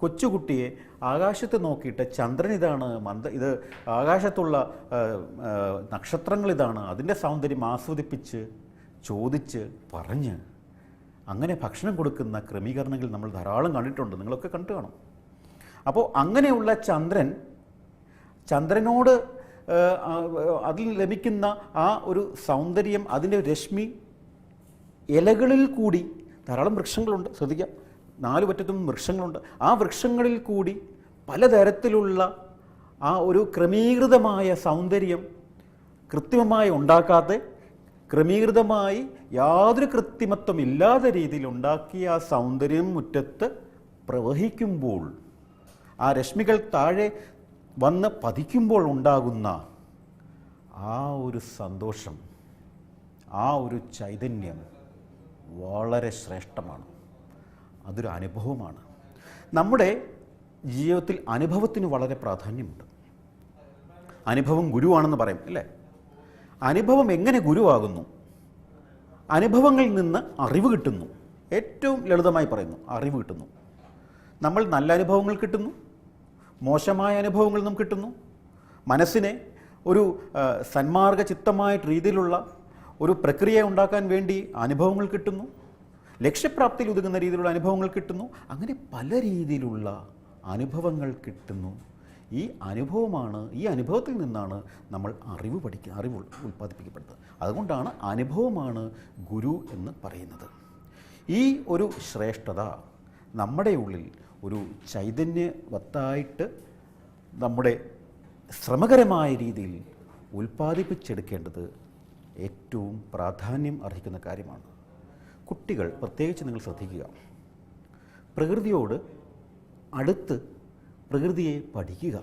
കൊച്ചുകുട്ടിയെ ആകാശത്ത് നോക്കിയിട്ട് ചന്ദ്രൻ ഇതാണ്, ഇത് ആകാശത്തുള്ള നക്ഷത്രങ്ങൾ ഇതാണ്, അതിൻ്റെ സൗന്ദര്യം ആസ്വദിപ്പിച്ച് ചോദിച്ച് പറഞ്ഞ് അങ്ങനെ ഭക്ഷണം കൊടുക്കുന്ന ക്രമീകരണങ്ങൾ നമ്മൾ ധാരാളം കണ്ടിട്ടുണ്ട്. നിങ്ങളൊക്കെ കണ്ടു കാണും. അപ്പോൾ അങ്ങനെയുള്ള ചന്ദ്രനോട് അതിൽ ലഭിക്കുന്ന ആ ഒരു സൗന്ദര്യം, അതിൻ്റെ രശ്മി, ഇലകളിൽ കൂടി ധാരാളം വൃക്ഷങ്ങളുണ്ട്, ശ്രദ്ധിക്കുക, 4 പറ്റത്തും വൃക്ഷങ്ങളുണ്ട്. ആ വൃക്ഷങ്ങളിൽ കൂടി പലതരത്തിലുള്ള ആ ഒരു ക്രമീകൃതമായ സൗന്ദര്യം, കൃത്രിമമായി ഉണ്ടാക്കാതെ, ക്രമീകൃതമായി യാതൊരു കൃത്രിമത്വം ഇല്ലാത്ത രീതിയിൽ ഉണ്ടാക്കിയ ആ സൗന്ദര്യം മുറ്റത്ത് പ്രവഹിക്കുമ്പോൾ, ആ രശ്മികൾ താഴെ വന്ന് പതിക്കുമ്പോൾ ഉണ്ടാകുന്ന ആ ഒരു സന്തോഷം, ആ ഒരു ചൈതന്യം വളരെ ശ്രേഷ്ഠമാണ്. അതൊരു അനുഭവമാണ്. നമ്മുടെ ജീവിതത്തിൽ അനുഭവത്തിന് വളരെ പ്രാധാന്യമുണ്ട്. അനുഭവം ഗുരുവാണെന്ന് പറയും അല്ലേ? അനുഭവം എങ്ങനെ ഗുരുവാകുന്നു? അനുഭവങ്ങളിൽ നിന്ന് അറിവ് കിട്ടുന്നു. ഏറ്റവും ലളിതമായി പറയുന്നു, അറിവ് കിട്ടുന്നു. നമ്മൾ നല്ല അനുഭവങ്ങൾ കിട്ടുന്നു, മോശമായ അനുഭവങ്ങൾ നമുക്ക് കിട്ടുന്നു. മനസ്സിനെ ഒരു സന്മാർഗ ചിത്തമായ രീതിയിലുള്ള ഒരു പ്രക്രിയ ഉണ്ടാക്കാൻ വേണ്ടി അനുഭവങ്ങൾ കിട്ടുന്നു, ലക്ഷ്യപ്രാപ്തിയിൽ ഒതുങ്ങുന്ന രീതിയിലുള്ള അനുഭവങ്ങൾ കിട്ടുന്നു. അങ്ങനെ പല രീതിയിലുള്ള അനുഭവങ്ങൾ കിട്ടുന്നു. ഈ അനുഭവത്തിൽ നിന്നാണ് നമ്മൾ അറിവ് ഉൽപ്പാദിപ്പിക്കപ്പെടുന്നത്. അതുകൊണ്ടാണ് അനുഭവമാണ് ഗുരു എന്ന് പറയുന്നത്. ഈ ഒരു ശ്രേഷ്ഠത നമ്മുടെ ഉള്ളിൽ ഒരു ചൈതന്യവത്തായിട്ട് നമ്മുടെ ശ്രമകരമായ രീതിയിൽ ഉൽപ്പാദിപ്പിച്ചെടുക്കേണ്ടത് ഏറ്റവും പ്രാധാന്യം അർഹിക്കുന്ന കാര്യമാണ്. കുട്ടികൾ പ്രത്യേകിച്ച് നിങ്ങൾ ശ്രദ്ധിക്കുക, പ്രകൃതിയോട് അടുത്ത് പ്രകൃതിയെ പഠിക്കുക.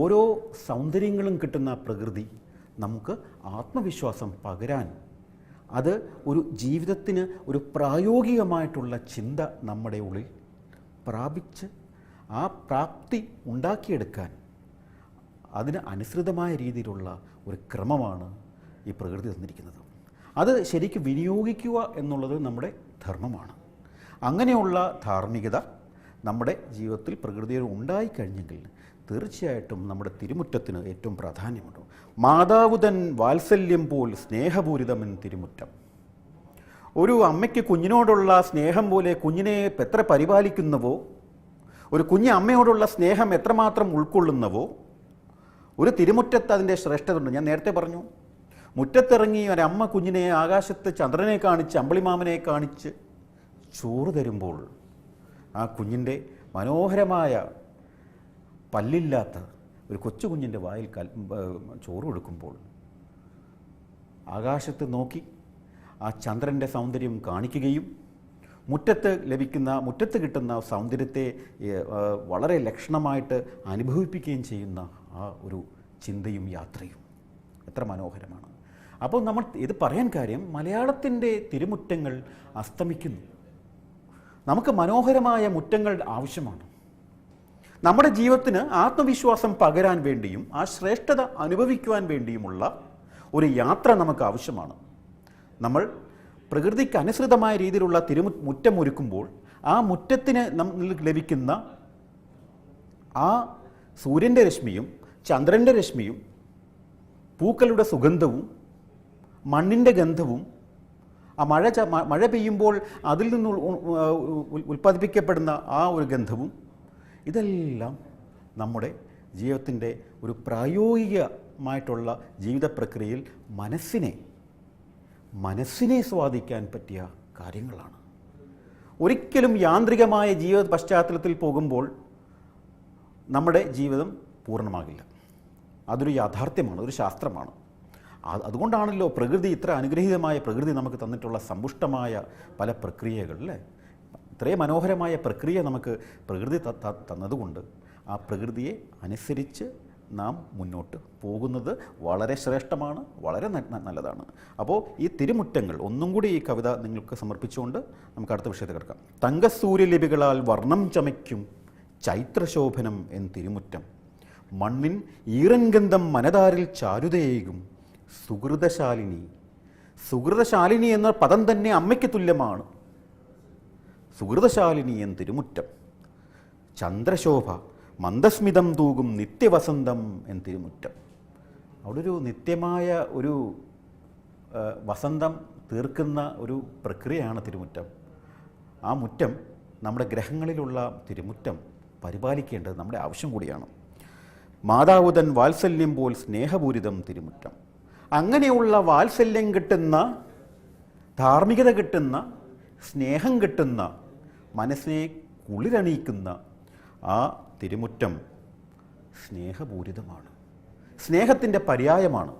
ഓരോ സൗന്ദര്യങ്ങളും കിട്ടുന്ന പ്രകൃതി നമുക്ക് ആത്മവിശ്വാസം പകരാൻ, അത് ഒരു ജീവിതത്തിന് ഒരു പ്രായോഗികമായിട്ടുള്ള ചിന്ത നമ്മുടെ ഉള്ളിൽ പ്രാപിച്ച് ആ പ്രാപ്തി ഉണ്ടാക്കിയെടുക്കാൻ അതിന് അനുസൃതമായ രീതിയിലുള്ള ഒരു ക്രമമാണ് ഈ പ്രകൃതി തന്നിരിക്കുന്നത്. അത് ശരിക്കും വിനിയോഗിക്കുക എന്നുള്ളത് നമ്മുടെ ധർമ്മമാണ്. അങ്ങനെയുള്ള ധാർമ്മികത നമ്മുടെ ജീവിതത്തിൽ പ്രകൃതിയിൽ ഉണ്ടായിക്കഴിഞ്ഞെങ്കിൽ തീർച്ചയായിട്ടും നമ്മുടെ തിരുമുറ്റത്തിന് ഏറ്റവും പ്രാധാന്യമുണ്ട്. മാതാവുതൻ വാത്സല്യം പോൽ സ്നേഹപൂരിതമെൻ തിരുമുറ്റം. ഒരു അമ്മയ്ക്ക് കുഞ്ഞിനോടുള്ള സ്നേഹം പോലെ കുഞ്ഞിനെ എത്ര പരിപാലിക്കുന്നുവോ, ഒരു കുഞ്ഞ് അമ്മയോടുള്ള സ്നേഹം എത്രമാത്രം ഉൾക്കൊള്ളുന്നുവോ, ഒരു തിരുമുറ്റത്ത് അതിൻ്റെ ശ്രേഷ്ഠതയുണ്ട്. ഞാൻ നേരത്തെ പറഞ്ഞു, മുറ്റത്തിറങ്ങി ഒരമ്മ കുഞ്ഞിനെ ആകാശത്ത് ചന്ദ്രനെ കാണിച്ച് അമ്പിളിമാമനെ കാണിച്ച് ചോറ് തരുമ്പോൾ ആ കുഞ്ഞിൻ്റെ മനോഹരമായ പല്ലില്ലാത്ത ഒരു കൊച്ചു കുഞ്ഞിൻ്റെ വായിൽ ചോറ് കൊടുക്കുമ്പോൾ ആകാശത്ത് നോക്കി ആ ചന്ദ്രൻ്റെ സൗന്ദര്യം കാണിക്കുകയും മുറ്റത്ത് കിട്ടുന്ന സൗന്ദര്യത്തെ വളരെ ലക്ഷണമായിട്ട് അനുഭവിപ്പിക്കുകയും ചെയ്യുന്ന ആ ഒരു ചിന്തയും യാത്രയും എത്ര മനോഹരമാണ്. അപ്പോൾ നമ്മൾ ഇത് പറയാൻ കാര്യം, മലയാളത്തിൻ്റെ തിരുമുറ്റങ്ങൾ അസ്തമിക്കുന്നു. നമുക്ക് മനോഹരമായ മുറ്റങ്ങൾ ആവശ്യമാണ്. നമ്മുടെ ജീവിതത്തിന് ആത്മവിശ്വാസം പകരാൻ വേണ്ടിയും ആ ശ്രേഷ്ഠത അനുഭവിക്കുവാൻ വേണ്ടിയുമുള്ള ഒരു യാത്ര നമുക്ക് ആവശ്യമാണ്. നമ്മൾ പ്രകൃതിക്ക് അനുസൃതമായ രീതിയിലുള്ള മുറ്റം ഒരുക്കുമ്പോൾ ആ മുറ്റത്തിന് നമുക്ക് ലഭിക്കുന്ന ആ സൂര്യൻ്റെ രശ്മിയും ചന്ദ്രൻ്റെ രശ്മിയും പൂക്കളുടെ സുഗന്ധവും മണ്ണിൻ്റെ ഗന്ധവും ആ മഴ പെയ്യുമ്പോൾ അതിൽ നിന്ന് ഉൽപ്പാദിപ്പിക്കപ്പെടുന്ന ആ ഒരു ഗന്ധവും, ഇതെല്ലാം നമ്മുടെ ജീവിതത്തിൻ്റെ ഒരു പ്രായോഗികമായിട്ടുള്ള ജീവിത പ്രക്രിയയിൽ മനസ്സിനെ സ്വാധീനിക്കാൻ പറ്റിയ കാര്യങ്ങളാണ്. ഒരിക്കലും യാന്ത്രികമായ ജീവിത പശ്ചാത്തലത്തിൽ പോകുമ്പോൾ നമ്മുടെ ജീവിതം പൂർണ്ണമാകില്ല. അതൊരു യാഥാർത്ഥ്യമാണ്, ഒരു ശാസ്ത്രമാണ്. അതുകൊണ്ടാണല്ലോ പ്രകൃതി, ഇത്ര അനുഗ്രഹീതമായ പ്രകൃതി നമുക്ക് തന്നിട്ടുള്ള സമ്പുഷ്ടമായ പല പ്രക്രിയകൾ, അല്ലേ? ഇത്രയും മനോഹരമായ പ്രക്രിയ നമുക്ക് പ്രകൃതി തന്നതുകൊണ്ട് ആ പ്രകൃതിയെ അനുസരിച്ച് നാം മുന്നോട്ട് പോകുന്നത് വളരെ ശ്രേഷ്ഠമാണ്, വളരെ നല്ലതാണ്. അപ്പോൾ ഈ തിരുമുറ്റങ്ങൾ ഒന്നും കൂടി ഈ കവിത നിങ്ങൾക്ക് സമർപ്പിച്ചുകൊണ്ട് നമുക്ക് അടുത്ത വിഷയത്തിൽ കിടക്കാം. തങ്കസൂര്യലിപികളാൽ വർണ്ണം ചമയ്ക്കും ചൈത്രശോഭനം എൻ തിരുമുറ്റം, മണ്ണിൻ ഈറൻഗന്ധം മനതാരിൽ ചാരുതയേകും സുഹൃതശാലിനി എന്ന പദം തന്നെ അമ്മയ്ക്ക് തുല്യമാണ്. സുഹൃതശാലിനി എൻ തിരുമുറ്റം, ചന്ദ്രശോഭ മന്ദസ്മിതം തൂകും നിത്യവസന്തം എൻ തിരുമുറ്റം. അവിടെ ഒരു നിത്യമായ ഒരു വസന്തം തീർക്കുന്ന ഒരു പ്രക്രിയയാണ് തിരുമുറ്റം. ആ മുറ്റം, നമ്മുടെ ഗ്രഹങ്ങളിലുള്ള തിരുമുറ്റം പരിപാലിക്കേണ്ടത് നമ്മുടെ ആവശ്യം കൂടിയാണ്. മാതാവുതൻ വാത്സല്യം പോൽ സ്നേഹപൂരിതം തിരുമുറ്റം. അങ്ങനെയുള്ള വാത്സല്യം കിട്ടുന്ന, ധാർമ്മികത കിട്ടുന്ന, സ്നേഹം കിട്ടുന്ന, മനസ്സിനെ കുളിരണിയിക്കുന്ന ആ തിരുമുറ്റം സ്നേഹപൂരിതമാണ്, സ്നേഹത്തിൻ്റെ പര്യായമാണ്.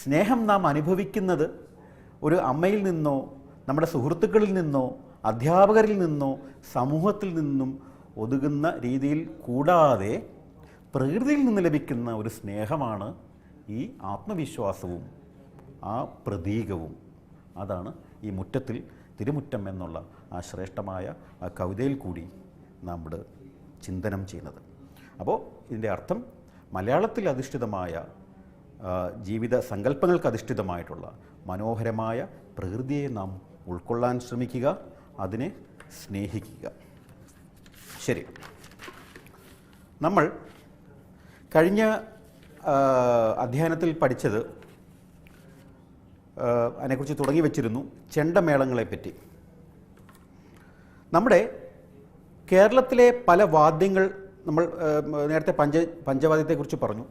സ്നേഹം നാം അനുഭവിക്കുന്നത് ഒരു അമ്മയിൽ നിന്നോ നമ്മുടെ സുഹൃത്തുക്കളിൽ നിന്നോ അധ്യാപകരിൽ നിന്നോ സമൂഹത്തിൽ നിന്നും ഒതുങ്ങുന്ന രീതിയിൽ കൂടാതെ പ്രകൃതിയിൽ നിന്ന് ലഭിക്കുന്ന ഒരു സ്നേഹമാണ് ഈ ആത്മവിശ്വാസവും ആ പ്രതീകവും. അതാണ് ഈ മുറ്റത്തിൽ തിരുമുറ്റം എന്നുള്ള ആ ശ്രേഷ്ഠമായ ആ കവിതയിൽ കൂടി നമ്മൾ ചിന്തനം ചെയ്യുന്നത്. അപ്പോൾ ഇതിൻ്റെ അർത്ഥം മലയാളത്തിൽ അധിഷ്ഠിതമായ ജീവിത സങ്കല്പങ്ങൾക്ക് അധിഷ്ഠിതമായിട്ടുള്ള മനോഹരമായ പ്രകൃതിയെ നാം ഉൾക്കൊള്ളാൻ ശ്രമിക്കുക, അതിനെ സ്നേഹിക്കുക. ശരി, നമ്മൾ കഴിഞ്ഞ അധ്യയനത്തിൽ പഠിച്ചത് അതിനെക്കുറിച്ച് തുടങ്ങി വച്ചിരുന്നു, ചെണ്ടമേളങ്ങളെപ്പറ്റി. നമ്മുടെ കേരളത്തിലെ പല വാദ്യങ്ങൾ, നമ്മൾ നേരത്തെ പഞ്ചവാദ്യത്തെക്കുറിച്ച് പറഞ്ഞു.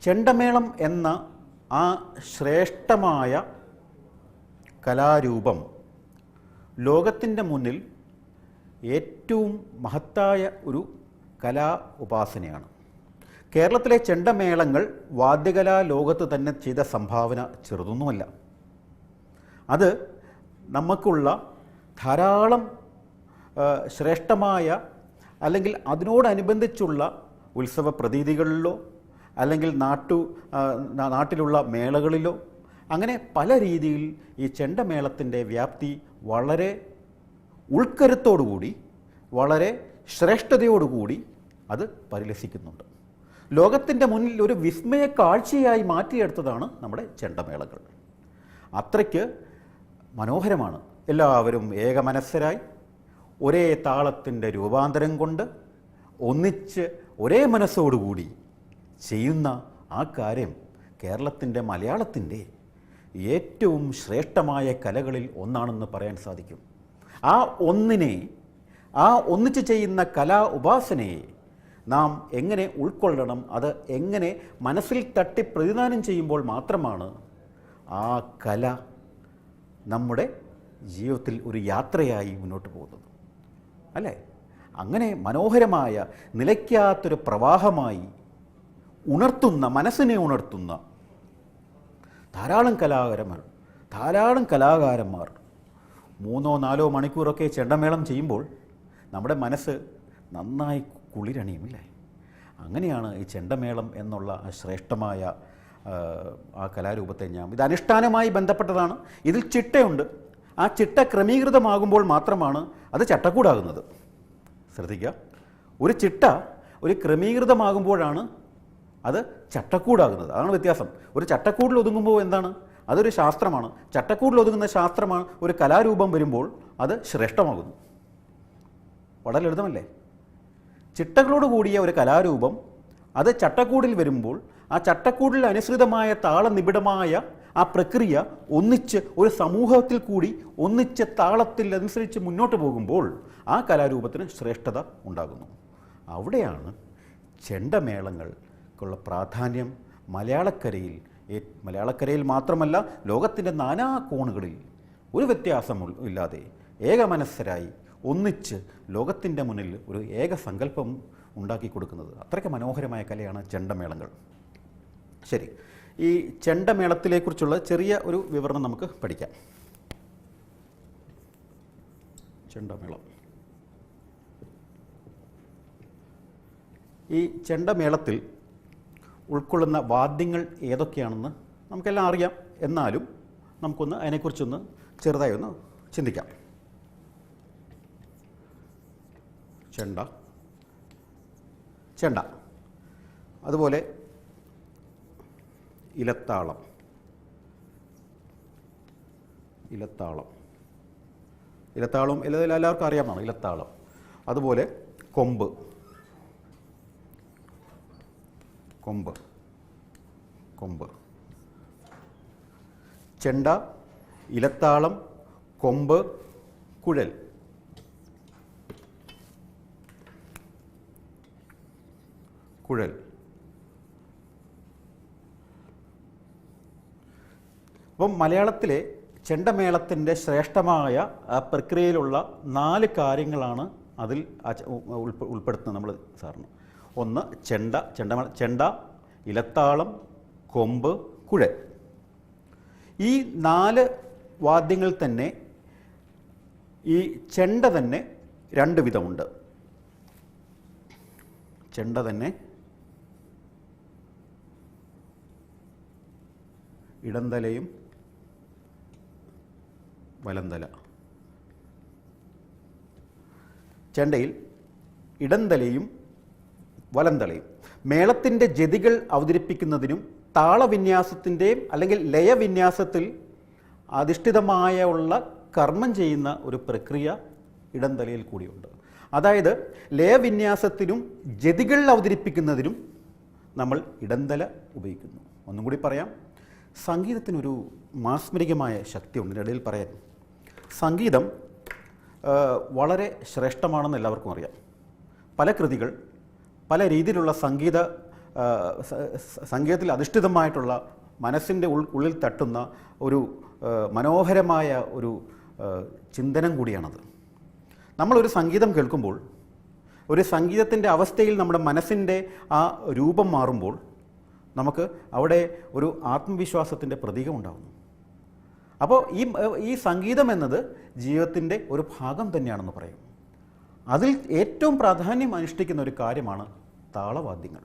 ചെണ്ടമേളം എന്ന ആ ശ്രേഷ്ഠമായ കലാരൂപം ലോകത്തിൻ്റെ മുന്നിൽ ഏറ്റവും മഹത്തായ ഒരു കലാ ഉപാസനയാണ്. കേരളത്തിലെ ചെണ്ടമേളങ്ങൾ വാദ്യകലാ ലോകത്ത് തന്നെ ചെയ്ത സംഭാവന ചെറുതൊന്നുമല്ല. അത് നമുക്കുള്ള ധാരാളം ശ്രേഷ്ഠമായ അല്ലെങ്കിൽ അതിനോടനുബന്ധിച്ചുള്ള ഉത്സവ പ്രതീതികളിലോ അല്ലെങ്കിൽ നാട്ടിലുള്ള മേളകളിലോ അങ്ങനെ പല രീതിയിൽ ഈ ചെണ്ടമേളത്തിൻ്റെ വ്യാപ്തി വളരെ ഉൾക്കരുത്തോടുകൂടി, വളരെ ശ്രേഷ്ഠതയോടുകൂടി അത് പരിലസിക്കുന്നുണ്ട്. ലോകത്തിൻ്റെ മുന്നിൽ ഒരു വിസ്മയ കാഴ്ചയായി മാറ്റിയെടുത്തതാണ് നമ്മുടെ ചെണ്ടമേളങ്ങൾ. അത്രയ്ക്ക് മനോഹരമാണ്. എല്ലാവരും ഏകമനസ്സരായി ഒരേ താളത്തിൻ്റെ രൂപാന്തരം കൊണ്ട് ഒന്നിച്ച് ഒരേ മനസ്സോടുകൂടി ചെയ്യുന്ന ആ കാര്യം കേരളത്തിൻ്റെ, മലയാളത്തിൻ്റെ ഏറ്റവും ശ്രേഷ്ഠമായ കലകളിൽ ഒന്നാണെന്ന് പറയാൻ സാധിക്കും. ആ ഒന്നിച്ച് ചെയ്യുന്ന കലാ ഉപാസനയെ നാം എങ്ങനെ ഉൾക്കൊള്ളണം, അത് എങ്ങനെ മനസ്സിൽ തട്ടി പ്രതിദാനം ചെയ്യുമ്പോൾ മാത്രമാണ് ആ കല നമ്മുടെ ജീവിതത്തിൽ ഒരു യാത്രയായി മുന്നോട്ട് പോകുന്നത്, അല്ലേ? അങ്ങനെ മനോഹരമായ നിലയ്ക്കാത്തൊരു പ്രവാഹമായി ഉണർത്തുന്ന, മനസ്സിനെ ഉണർത്തുന്ന ധാരാളം കലാകാരന്മാർ 3-4 മണിക്കൂറൊക്കെ ചെണ്ടമേളം ചെയ്യുമ്പോൾ നമ്മുടെ മനസ്സ് നന്നായി കുളിരണിയുമില്ലേ? അങ്ങനെയാണ് ഈ ചെണ്ടമേളം എന്നുള്ള ശ്രേഷ്ഠമായ ആ കലാരൂപത്തെ ഇത് അനുഷ്ഠാനമായി ബന്ധപ്പെട്ടതാണ്. ഇതിൽ ചിട്ടയുണ്ട്. ആ ചിട്ട ക്രമീകൃതമാകുമ്പോൾ മാത്രമാണ് അത് ചട്ടക്കൂടാകുന്നത്. ശ്രദ്ധിക്കുക, ഒരു ചിട്ട ഒരു ക്രമീകൃതമാകുമ്പോഴാണ് അത് ചട്ടക്കൂടാകുന്നത്. അതാണ് വ്യത്യാസം. ഒരു ചട്ടക്കൂടിൽ ഒതുങ്ങുമ്പോൾ എന്താണ്? അതൊരു ശാസ്ത്രമാണ്. ചട്ടക്കൂടിൽ ഒതുങ്ങുന്ന ശാസ്ത്രമാണ്. ഒരു കലാരൂപം വരുമ്പോൾ അത് ശ്രേഷ്ഠമാകുന്നു. വളരെ ലളിതമല്ലേ? ചിട്ടകളോട് കൂടിയ ഒരു കലാരൂപം അത് ചട്ടക്കൂടിൽ വരുമ്പോൾ ആ ചട്ടക്കൂടിൽ അനുസൃതമായ താളനിബിഡമായ ആ പ്രക്രിയ ഒന്നിച്ച് ഒരു സമൂഹത്തിൽ കൂടി ഒന്നിച്ച് താളത്തിൽ അനുസരിച്ച് മുന്നോട്ട് പോകുമ്പോൾ ആ കലാരൂപത്തിന് ശ്രേഷ്ഠത ഉണ്ടാകുന്നു. അവിടെയാണ് ചെണ്ടമേളങ്ങൾക്കുള്ള പ്രാധാന്യം മലയാളക്കരയിൽ മാത്രമല്ല ലോകത്തിൻ്റെ നാനാ കോണുകളിൽ ഒരു വ്യത്യാസം ഇല്ലാതെ ഏകമനസ്സരായി ഒന്നിച്ച് ലോകത്തിൻ്റെ മുന്നിൽ ഒരു ഏക സങ്കല്പം ഉണ്ടാക്കി കൊടുക്കുന്നത്. അത്രയ്ക്ക് മനോഹരമായ കലയാണ് ചെണ്ടമേളങ്ങൾ. ശരി, ഈ ചെണ്ടമേളത്തിനെക്കുറിച്ചുള്ള ചെറിയ ഒരു വിവരണം നമുക്ക് പഠിക്കാം. ചെണ്ടമേളം. ഈ ചെണ്ടമേളത്തിൽ ഉൾക്കൊള്ളുന്ന വാദ്യങ്ങൾ ഏതൊക്കെയാണെന്ന് നമുക്കെല്ലാം അറിയാം. എന്നാലും നമുക്കൊന്ന് അതിനെക്കുറിച്ചൊന്ന് ചെറുതായി ഒന്ന് ചിന്തിക്കാം. ചെണ്ട, അതുപോലെ ഇലത്താളം, എല്ലാവർക്കും അറിയാവുന്നതാണ് ഇലത്താളം. അതുപോലെ കൊമ്പ്, ചെണ്ട, ഇലത്താളം, കൊമ്പ്, കുഴൽ. അപ്പം മലയാളത്തിലെ ചെണ്ടമേളത്തിൻ്റെ ശ്രേഷ്ഠമായ പ്രക്രിയയിലുള്ള 4 കാര്യങ്ങളാണ് അതിൽ ഉൾപ്പെടുത്തുന്നത് നമ്മൾ സാറിന്. ഒന്ന് ചെണ്ട, ഇലത്താളം, കൊമ്പ്, കുഴൽ. ഈ 4 വാദ്യങ്ങൾ തന്നെ ഈ ചെണ്ട തന്നെ 2 വിധമുണ്ട്. ചെണ്ട തന്നെ ഇടന്തലയും വലന്തല. ചെണ്ടയിൽ ഇടന്തലയും വലന്തലയും. മേളത്തിൻ്റെ ജതികൾ അവതരിപ്പിക്കുന്നതിനും താളവിന്യാസത്തിൻ്റെയും അല്ലെങ്കിൽ ലയവിന്യാസത്തിൽ അധിഷ്ഠിതമായ ഉള്ള കർമ്മം ചെയ്യുന്ന ഒരു പ്രക്രിയ ഇടന്തലയിൽ കൂടിയുണ്ട്. അതായത് ലയവിന്യാസത്തിനും ജതികൾ അവതരിപ്പിക്കുന്നതിനും നമ്മൾ ഇടന്തല ഉപയോഗിക്കുന്നു. ഒന്നും കൂടി പറയാം, സംഗീതത്തിനൊരു മാസ്മരികമായ ശക്തിയുണ്ട്. ഇടയിൽ പറയാൻ സംഗീതം വളരെ ശ്രേഷ്ഠമാണെന്ന് എല്ലാവർക്കും അറിയാം. പല കൃതികൾ, പല രീതിയിലുള്ള സംഗീതത്തിൽ അധിഷ്ഠിതമായിട്ടുള്ള മനസ്സിൻ്റെ ഉള്ളിൽ തട്ടുന്ന ഒരു മനോഹരമായ ഒരു ചിന്തനം കൂടിയാണത്. നമ്മളൊരു സംഗീതം കേൾക്കുമ്പോൾ, ഒരു സംഗീതത്തിൻ്റെ അവസ്ഥയിൽ നമ്മുടെ മനസ്സിൻ്റെ ആ രൂപം മാറുമ്പോൾ നമുക്ക് അവിടെ ഒരു ആത്മവിശ്വാസത്തിൻ്റെ പ്രതീകമുണ്ടാകുന്നു. അപ്പോൾ ഈ സംഗീതം എന്നത് ജീവിതത്തിൻ്റെ ഒരു ഭാഗം തന്നെയാണെന്ന് പറയും. അതിൽ ഏറ്റവും പ്രാധാന്യം അനുഷ്ഠിക്കുന്ന ഒരു കാര്യമാണ് താളവാദ്യങ്ങൾ.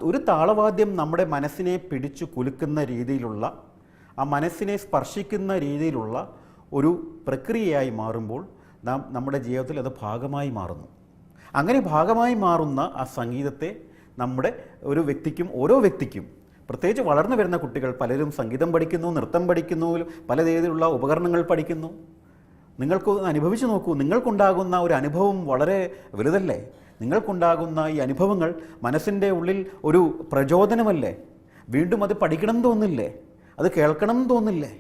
ഒരു താളവാദ്യം നമ്മുടെ മനസ്സിനെ പിടിച്ചു കുലുക്കുന്ന രീതിയിലുള്ള, ആ മനസ്സിനെ സ്പർശിക്കുന്ന രീതിയിലുള്ള ഒരു പ്രക്രിയയായി മാറുമ്പോൾ നമ്മുടെ ജീവിതത്തിൽ അത് ഭാഗമായി മാറുന്നു. അങ്ങനെ ഭാഗമായി മാറുന്ന ആ സംഗീതത്തെ നമ്മുടെ ഓരോ വ്യക്തിക്കും പ്രത്യേകിച്ച് വളർന്നു വരുന്ന കുട്ടികൾ പലരും സംഗീതം പഠിക്കുന്നു, നൃത്തം പഠിക്കുന്നു, പല രീതിയിലുള്ള ഉപകരണങ്ങൾ പഠിക്കുന്നു. നിങ്ങൾക്ക് അനുഭവിച്ചു നോക്കൂ. നിങ്ങൾക്കുണ്ടാകുന്ന ഒരു അനുഭവം വളരെ വലുതല്ലേ? നിങ്ങൾക്കുണ്ടാകുന്ന ഈ അനുഭവങ്ങൾ മനസ്സിൻ്റെ ഉള്ളിൽ ഒരു പ്രചോദനമല്ലേ? വീണ്ടും അത് പഠിക്കണം തോന്നില്ലേ? അത് കേൾക്കണം തോന്നില്ലേ?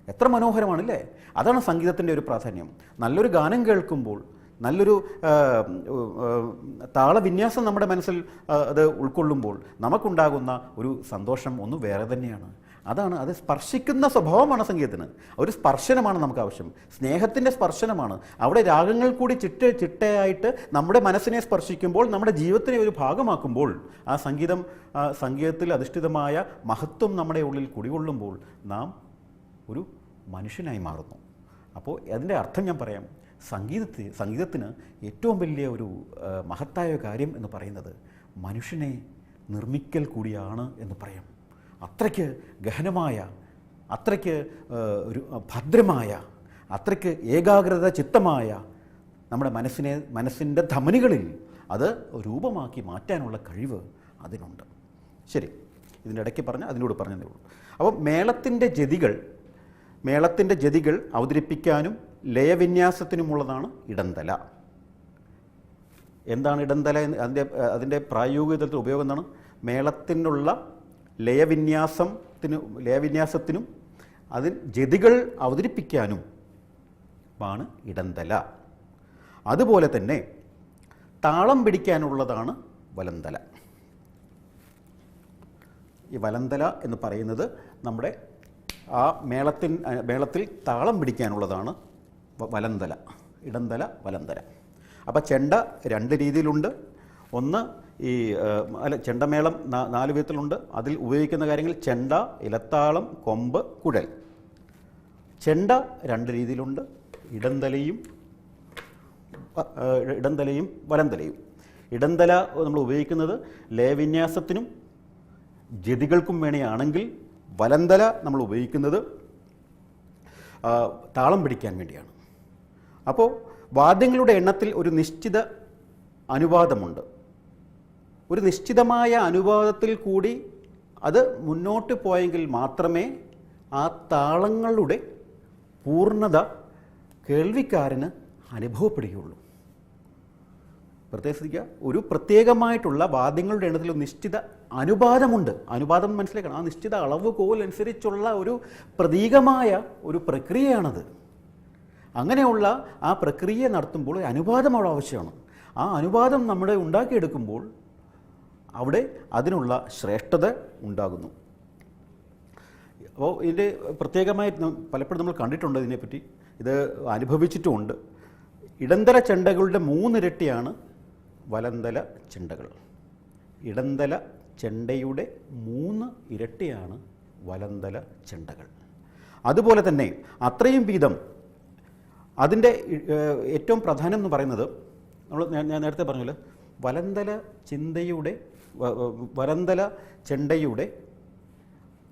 എത്ര മനോഹരമാണല്ലേ? അതാണ് സംഗീതത്തിൻ്റെ ഒരു പ്രാധാന്യം. നല്ലൊരു ഗാനം കേൾക്കുമ്പോൾ, നല്ലൊരു താളവിന്യാസം നമ്മുടെ മനസ്സിൽ അത് ഉൾക്കൊള്ളുമ്പോൾ നമുക്കുണ്ടാകുന്ന ഒരു സന്തോഷം ഒന്ന് വേറെ തന്നെയാണ്. അത് സ്പർശിക്കുന്ന സ്വഭാവമാണ് സംഗീതത്തിന്. ഒരു സ്പർശനമാണ് നമുക്ക് ആവശ്യം, സ്നേഹത്തിൻ്റെ സ്പർശനമാണ്. അവിടെ രാഗങ്ങൾ കൂടി ചിട്ടയായിട്ട് നമ്മുടെ മനസ്സിനെ സ്പർശിക്കുമ്പോൾ, നമ്മുടെ ജീവിതത്തിനെ ഒരു ഭാഗമാക്കുമ്പോൾ, ആ സംഗീതത്തിൽ അധിഷ്ഠിതമായ മഹത്വം നമ്മുടെ ഉള്ളിൽ കുടികൊള്ളുമ്പോൾ നാം ഒരു മനുഷ്യനായി മാറുന്നു. അപ്പോൾ അതിൻ്റെ അർത്ഥം ഞാൻ പറയാം, സംഗീതത്തിന് ഏറ്റവും വലിയ ഒരു മഹത്തായ കാര്യം എന്ന് പറയുന്നത് മനുഷ്യനെ നിർമ്മിക്കൽ കൂടിയാണ് എന്ന് പറയാം. അത്രയ്ക്ക് ഗഹനമായ, അത്രയ്ക്ക് ഭദ്രമായ, അത്രയ്ക്ക് ഏകാഗ്രത ചിത്തമായ നമ്മുടെ മനസ്സിൻ്റെ ധമനികളിൽ അത് രൂപമാക്കി മാറ്റാനുള്ള കഴിവ് അതിനുണ്ട്. ശരി, ഇതിൻ്റെ ഇടയ്ക്ക് അതിനോട് പറഞ്ഞതേ ഉള്ളൂ. അപ്പോൾ മേളത്തിൻ്റെ ജതികൾ അവതരിപ്പിക്കാനും ലയവിന്യാസത്തിനുമുള്ളതാണ് ഇടന്തല. എന്താണ് ഇടന്തല? അതിൻ്റെ പ്രായോഗികതലത്തിൽ ഉപയോഗം എന്താണ്? മേളത്തിനുള്ള ലയവിന്യാസത്തിനും അതിൽ ജതികൾ അവതരിപ്പിക്കാനും ആണ് ഇടന്തല. അതുപോലെ തന്നെ താളം പിടിക്കാനുള്ളതാണ് വലന്തല. ഈ വലന്തല എന്ന് പറയുന്നത് നമ്മുടെ ആ മേളത്തിൽ താളം പിടിക്കാനുള്ളതാണ് വലന്തല. ഇടന്തല, വലന്തല. അപ്പോൾ ചെണ്ട രണ്ട് രീതിയിലുണ്ട്. ഒന്ന് ചെണ്ടമേളം 4 വിധത്തിലുണ്ട്. അതിൽ ഉപയോഗിക്കുന്ന കാര്യങ്ങൾ ചെണ്ട, ഇലത്താളം, കൊമ്പ്, കുഴൽ. ചെണ്ട 2 രീതിയിലുണ്ട്, ഇടന്തലയും വലന്തലയും. ഇടന്തല നമ്മൾ ഉപയോഗിക്കുന്നത് ലയവിന്യാസത്തിനും ജതികൾക്കും വേണമെങ്കിൽ, വലന്തല നമ്മൾ ഉപയോഗിക്കുന്നത് താളം പിടിക്കാൻ വേണ്ടിയാണ്. അപ്പോൾ വാദ്യങ്ങളുടെ എണ്ണത്തിൽ ഒരു നിശ്ചിത അനുപാതമുണ്ട്. ഒരു നിശ്ചിതമായ അനുപാതത്തിൽ കൂടി അത് മുന്നോട്ട് പോയെങ്കിൽ മാത്രമേ ആ താളങ്ങളുടെ പൂർണ്ണത കേൾവിക്കാരന് അനുഭവപ്പെടുകയുള്ളൂ. പ്രത്യേകം ശ്രദ്ധിക്കുക, ഒരു പ്രത്യേകമായിട്ടുള്ള വാദ്യങ്ങളുടെ എണ്ണത്തിൽ ഒരു നിശ്ചിത അനുപാതമുണ്ട്. അനുപാതം മനസ്സിലാക്കണം. ആ നിശ്ചിത അളവുകോൽ അനുസരിച്ചുള്ള ഒരു പ്രതീകമായ ഒരു പ്രക്രിയയാണത്. അങ്ങനെയുള്ള ആ പ്രക്രിയ നടത്തുമ്പോൾ അനുപാതം അവിടെ ആവശ്യമാണ്. ആ അനുപാതം നമ്മുടെ ഉണ്ടാക്കിയെടുക്കുമ്പോൾ അവിടെ അതിനുള്ള ശ്രേഷ്ഠത ഉണ്ടാകുന്നു. അപ്പോൾ ഇതിൻ്റെ പ്രത്യേകമായി പലപ്പോഴും നമ്മൾ കണ്ടിട്ടുണ്ട്, ഇതിനെപ്പറ്റി ഇത് അനുഭവിച്ചിട്ടുമുണ്ട്. ഇടന്തല ചെണ്ടകളുടെ 3 ഇരട്ടിയാണ് വലന്തല ചെണ്ടകൾ. ഇടന്തല ചെണ്ടയുടെ 3 ഇരട്ടിയാണ് വലന്തല ചെണ്ടകൾ. അതുപോലെ തന്നെ അത്രയും വീതം അതിൻ്റെ ഏറ്റവും പ്രധാനം എന്ന് പറയുന്നത് ഞാൻ നേരത്തെ പറഞ്ഞല്ലോ, വലന്തല ചെണ്ടയുടെ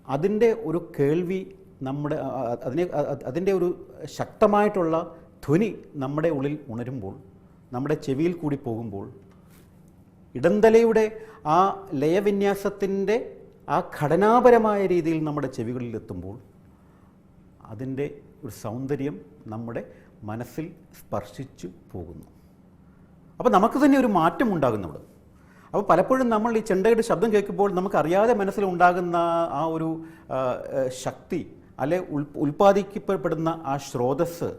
അതിൻ്റെ ഒരു കേൾവി അതിൻ്റെ ഒരു ശക്തമായിട്ടുള്ള ധ്വനി നമ്മുടെ ഉള്ളിൽ ഉണരുമ്പോൾ നമ്മുടെ ചെവിയിൽ കൂടി പോകുമ്പോൾ ഇടന്തലയുടെ ആ ലയവിന്യാസത്തിൻ്റെ ആ ഘടനാപരമായ രീതിയിൽ നമ്മുടെ ചെവികളിൽ എത്തുമ്പോൾ അതിൻ്റെ ഒരു സൗന്ദര്യം നമ്മുടെ മനസ്സിൽ സ്പർശിച്ചു പോകുന്നു. അപ്പോൾ നമുക്ക് തന്നെ ഒരു മാറ്റം ഉണ്ടാകുന്നുണ്ട്. അപ്പോൾ പലപ്പോഴും നമ്മൾ ഈ ചെണ്ടയുടെ ശബ്ദം കേൾക്കുമ്പോൾ നമുക്കറിയാതെ മനസ്സിലുണ്ടാകുന്ന ആ ഒരു ശക്തി അല്ലെ ഉൽപ്പാദിക്കപ്പെടുന്ന ആ സ്രോതസ്സ്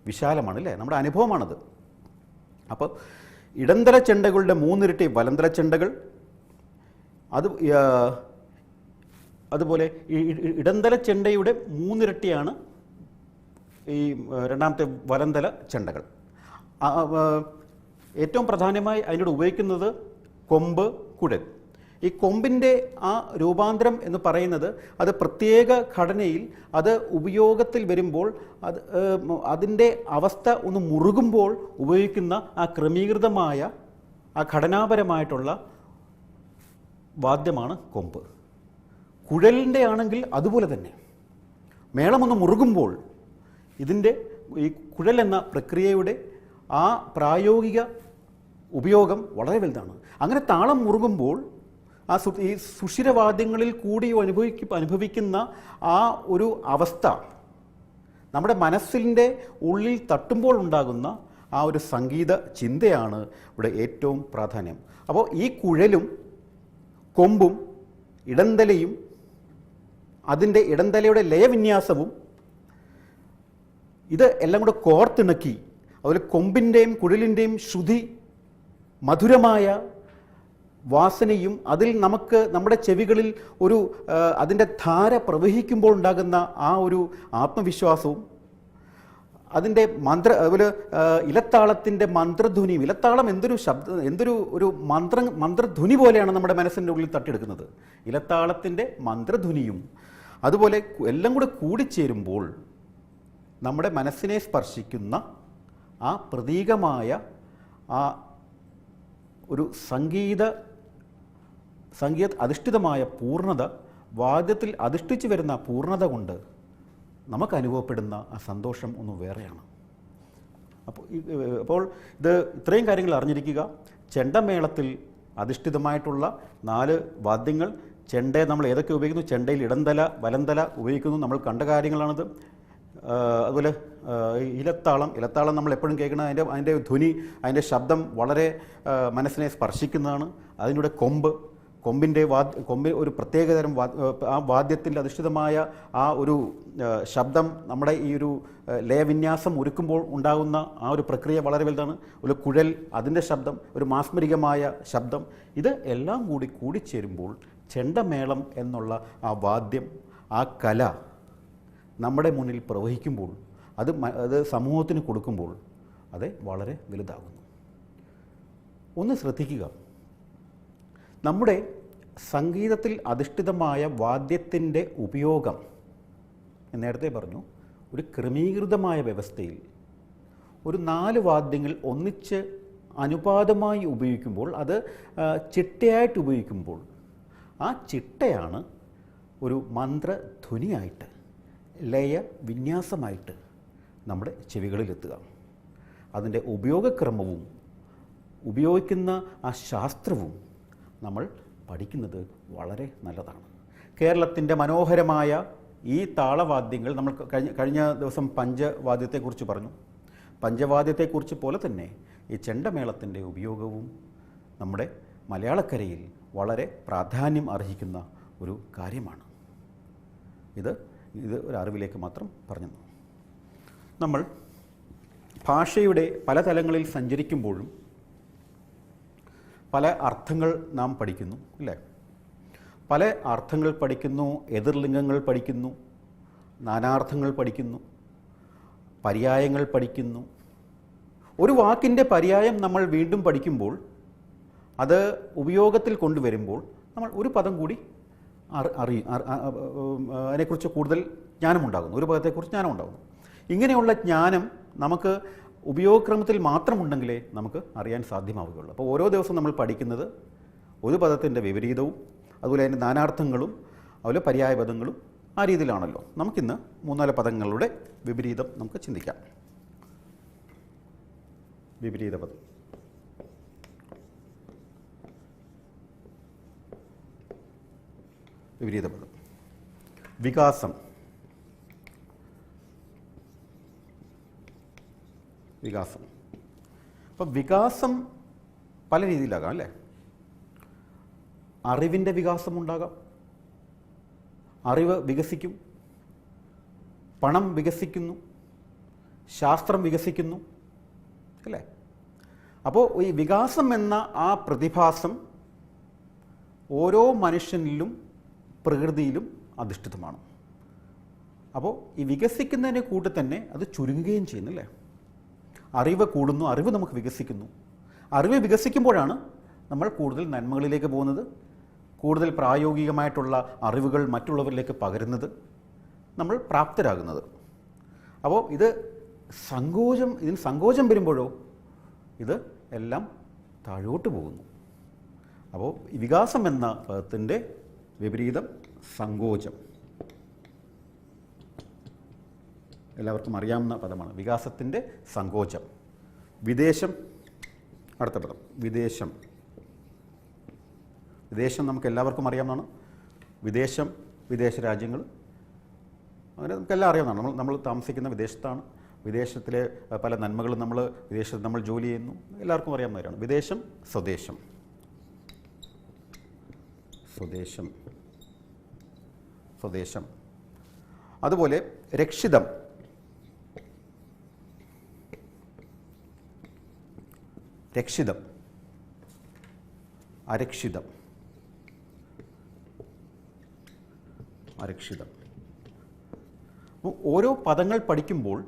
വിശാലമാണ് അല്ലേ, നമ്മുടെ അനുഭവമാണത്. അപ്പോൾ ഇടന്തല ചെണ്ടകളുടെ 3 ഇരട്ടി വലന്തല ചെണ്ടകൾ, അതുപോലെ ഈ ഇടന്തല ചെണ്ടയുടെ 3 ഇരട്ടിയാണ് ഈ രണ്ടാമത്തെ വലന്തല ചെണ്ടകൾ. ഏറ്റവും പ്രധാനമായി അതിനോട് ഉപയോഗിക്കുന്നത് കൊമ്പ്, കുഴൽ. ഈ കൊമ്പിൻ്റെ ആ രൂപാന്തരം എന്ന് പറയുന്നത് അത് പ്രത്യേക ഘടനയിൽ അത് ഉപയോഗത്തിൽ വരുമ്പോൾ അതിൻ്റെ അവസ്ഥ ഒന്ന് മുറുകുമ്പോൾ ഉപയോഗിക്കുന്ന ആ ക്രമീകൃതമായ ആ ഘടനാപരമായിട്ടുള്ള വാദ്യമാണ് കൊമ്പ്. കുഴലിൻ്റെ ആണെങ്കിൽ അതുപോലെ തന്നെ മേളമൊന്ന് മുറുകുമ്പോൾ ഈ കുഴൽ എന്ന പ്രക്രിയയുടെ ആ പ്രായോഗിക ഉപയോഗം വളരെ വലുതാണ്. അങ്ങനെ താളം മുറുകുമ്പോൾ ഈ സുഷിരവാദ്യങ്ങളിൽ കൂടി അനുഭവിക്കുന്ന ആ ഒരു അവസ്ഥ നമ്മുടെ മനസ്സിൻ്റെ ഉള്ളിൽ തട്ടുമ്പോൾ ഉണ്ടാകുന്ന ആ ഒരു സംഗീത ചിന്തയാണ് ഇവിടെ ഏറ്റവും പ്രാധാന്യം. അപ്പോൾ ഈ കുഴലും കൊമ്പും ഇടന്തലയും അതിൻ്റെ ഇടന്തലയുടെ ലയവിന്യാസവും ഇത് എല്ലാം കൂടെ കോർത്തിണക്കി, അതുപോലെ കൊമ്പിൻ്റെയും കുഴലിൻ്റെയും ശ്രുതി മധുരമായ വാസനയും അതിൽ നമുക്ക് നമ്മുടെ ചെവികളിൽ ഒരു അതിൻ്റെ ധാര പ്രവഹിക്കുമ്പോൾ ഉണ്ടാകുന്ന ആ ഒരു ആത്മവിശ്വാസവും അതിൻ്റെ അതുപോലെ ഇലത്താളത്തിൻ്റെ മന്ത്രധ്വനിയും. ഇലത്താളം എന്തൊരു മന്ത്രധ്വനി പോലെയാണ് നമ്മുടെ മനസ്സിൻ്റെ ഉള്ളിൽ തട്ടിയെടുക്കുന്നത്. ഇലത്താളത്തിൻ്റെ മന്ത്രധ്വനിയും അതുപോലെ എല്ലാം കൂടെ കൂടിച്ചേരുമ്പോൾ നമ്മുടെ മനസ്സിനെ സ്പർശിക്കുന്ന ആ പ്രതീകമായ ആ ഒരു സംഗീത അധിഷ്ഠിതമായ പൂർണ്ണത, വാദ്യത്തിൽ അധിഷ്ഠിച്ചു വരുന്ന പൂർണ്ണത കൊണ്ട് നമുക്ക് അനുഭവപ്പെടുന്ന ആ സന്തോഷം ഒന്ന് വേറെയാണ്. അപ്പോൾ ഇത് ഇത്രയും കാര്യങ്ങൾ അറിഞ്ഞിരിക്കുക. ചെണ്ടമേളത്തിൽ അധിഷ്ഠിതമായിട്ടുള്ള 4 വാദ്യങ്ങൾ. ചെണ്ടയെ നമ്മൾ ഏതൊക്കെ ഉപയോഗിക്കുന്നു? ചെണ്ടയിൽ ഇടന്തല, വലന്തല ഉപയോഗിക്കുന്നു. നമ്മൾ കണ്ട കാര്യങ്ങളാണിത്. അതുപോലെ ഇലത്താളം നമ്മൾ എപ്പോഴും കേൾക്കണം. അതിൻ്റെ ധ്വനി, അതിൻ്റെ ശബ്ദം വളരെ മനസ്സിനെ സ്പർശിക്കുന്നതാണ്. അതിലൂടെ കൊമ്പിൻ്റെ ഒരു പ്രത്യേകതരം ആ വാദ്യത്തിൽ അധിഷ്ഠിതമായ ആ ഒരു ശബ്ദം നമ്മുടെ ഈ ഒരു ലയവിന്യാസം ഒരുക്കുമ്പോൾ ഉണ്ടാകുന്ന ആ ഒരു പ്രക്രിയ വളരെ വലുതാണ്. ഒരു കുഴൽ, അതിൻ്റെ ശബ്ദം, ഒരു മാസ്മരികമായ ശബ്ദം, ഇത് എല്ലാം കൂടിച്ചേരുമ്പോൾ ചെണ്ടമേളം എന്നുള്ള ആ വാദ്യം, ആ കല നമ്മുടെ മുന്നിൽ പ്രവഹിക്കുമ്പോൾ അത് സമൂഹത്തിന് കൊടുക്കുമ്പോൾ അത് വളരെ വലുതാകുന്നു. ഒന്ന് ശ്രദ്ധിക്കുക, നമ്മുടെ സംഗീതത്തിൽ അധിഷ്ഠിതമായ വാദ്യത്തിൻ്റെ ഉപയോഗം നേരത്തെ പറഞ്ഞു, ഒരു ക്രമീകൃതമായ വ്യവസ്ഥയിൽ ഒരു 4 വാദ്യങ്ങൾ ഒന്നിച്ച് അനുപാതമായി ഉപയോഗിക്കുമ്പോൾ, അത് ചിട്ടയായിട്ട് ഉപയോഗിക്കുമ്പോൾ, ആ ചിട്ടയാണ് ഒരു മന്ത്രധ്വനിയായിട്ട്, ലയ വിന്യാസമായിട്ട് നമ്മുടെ ചെവികളിലെത്തുക. അതിൻ്റെ ഉപയോഗക്രമവും ഉപയോഗിക്കുന്ന ആ ശാസ്ത്രവും നമ്മൾ പഠിക്കുന്നത് വളരെ നല്ലതാണ്. കേരളത്തിൻ്റെ മനോഹരമായ ഈ താളവാദ്യങ്ങൾ നമ്മൾ കഴിഞ്ഞ ദിവസം പഞ്ചവാദ്യത്തെക്കുറിച്ച് പറഞ്ഞു. പഞ്ചവാദ്യത്തെക്കുറിച്ച് പോലെ തന്നെ ഈ ചെണ്ടമേളത്തിൻ്റെ ഉപയോഗവും നമ്മുടെ മലയാളക്കരയിൽ വളരെ പ്രാധാന്യം അർഹിക്കുന്ന ഒരു കാര്യമാണ്. ഇത് ഒരു അറിവിലേക്ക് മാത്രം പറഞ്ഞു. നമ്മൾ ഭാഷയുടെ പല തലങ്ങളിൽ സഞ്ചരിക്കുമ്പോഴും പല അർത്ഥങ്ങൾ നാം പഠിക്കുന്നു അല്ലേ? പല അർത്ഥങ്ങൾ പഠിക്കുന്നു, എതിർലിംഗങ്ങൾ പഠിക്കുന്നു, നാനാർത്ഥങ്ങൾ പഠിക്കുന്നു, പര്യായങ്ങൾ പഠിക്കുന്നു. ഒരു വാക്കിൻ്റെ പര്യായം നമ്മൾ വീണ്ടും പഠിക്കുമ്പോൾ, അത് ഉപയോഗത്തിൽ കൊണ്ടുവരുമ്പോൾ നമ്മൾ ഒരു പദം കൂടി അതിനെക്കുറിച്ച് കൂടുതൽ ജ്ഞാനമുണ്ടാകുന്നു, ഒരു പദത്തെക്കുറിച്ച് ജ്ഞാനമുണ്ടാകുന്നു. ഇങ്ങനെയുള്ള ജ്ഞാനം നമുക്ക് ഉപയോഗക്രമത്തിൽ മാത്രമുണ്ടെങ്കിലേ നമുക്ക് അറിയാൻ സാധ്യമാവുകയുള്ളൂ. അപ്പോൾ ഓരോ ദിവസവും നമ്മൾ പഠിക്കുന്നത് ഒരു പദത്തിൻ്റെ വിപരീതവും അതുപോലെ അതിൻ്റെ നാനാർത്ഥങ്ങളും അതുപോലെ പര്യായ പദങ്ങളും ആ രീതിയിലാണല്ലോ. നമുക്കിന്ന് 3-4 പദങ്ങളുടെ വിപരീതം നമുക്ക് ചിന്തിക്കാം. വിപരീത പദം. വിപരീത പദം. വികാസം. വികാസം. അപ്പം വികാസം പല രീതിയിലാകാം അല്ലേ? അറിവിൻ്റെ വികാസമുണ്ടാകാം, അറിവ് വികസിക്കും, പണം വികസിക്കുന്നു, ശാസ്ത്രം വികസിക്കുന്നു അല്ലേ? അപ്പോൾ ഈ വികാസം എന്ന ആ പ്രതിഭാസം ഓരോ മനുഷ്യനിലും പ്രകൃതിയിലും അധിഷ്ഠിതമാണ്. അപ്പോൾ ഈ വികസിക്കുന്നതിനെ കൂട്ടി തന്നെ അത് ചുരുങ്ങുകയും ചെയ്യുന്നില്ലേ? അറിവ് കൂടുന്നു, അറിവ് നമുക്ക് വികസിക്കുന്നു. അറിവ് വികസിക്കുമ്പോഴാണ് നമ്മൾ കൂടുതൽ നന്മകളിലേക്ക് പോകുന്നത്, കൂടുതൽ പ്രായോഗികമായിട്ടുള്ള അറിവുകൾ മറ്റുള്ളവരിലേക്ക് പകരുന്നത്, നമ്മൾ പ്രാപ്തരാകുന്നത്. അപ്പോൾ ഇതിന് സങ്കോചം വരുമ്പോഴോ ഇത് എല്ലാം താഴോട്ട് പോകുന്നു. അപ്പോൾ ഈ വികാസം എന്ന പദത്തിൻ്റെ വിപരീതം സങ്കോചം. എല്ലാവർക്കും അറിയാവുന്ന പദമാണ് വികാസത്തിൻ്റെ സങ്കോചം. വിദേശം, അടുത്ത പദം വിദേശം. വിദേശം നമുക്ക് എല്ലാവർക്കും അറിയാവുന്നതാണ്. വിദേശം, വിദേശ രാജ്യങ്ങൾ, അങ്ങനെ നമുക്കെല്ലാം അറിയാവുന്നതാണ്. നമ്മൾ താമസിക്കുന്ന വിദേശത്താണ്. വിദേശത്തിലെ പല നന്മകളും വിദേശത്ത് നമ്മൾ ജോലി ചെയ്യുന്നു, എല്ലാവർക്കും അറിയാവുന്നവരാണ്. വിദേശം, സ്വദേശം. സ്വദേശം, സ്വദേശം. അതുപോലെ രക്ഷിതം. രക്ഷിതം, അരക്ഷിതം. അരക്ഷിതം. ഓരോ പദങ്ങൾ പഠിക്കുമ്പോൾ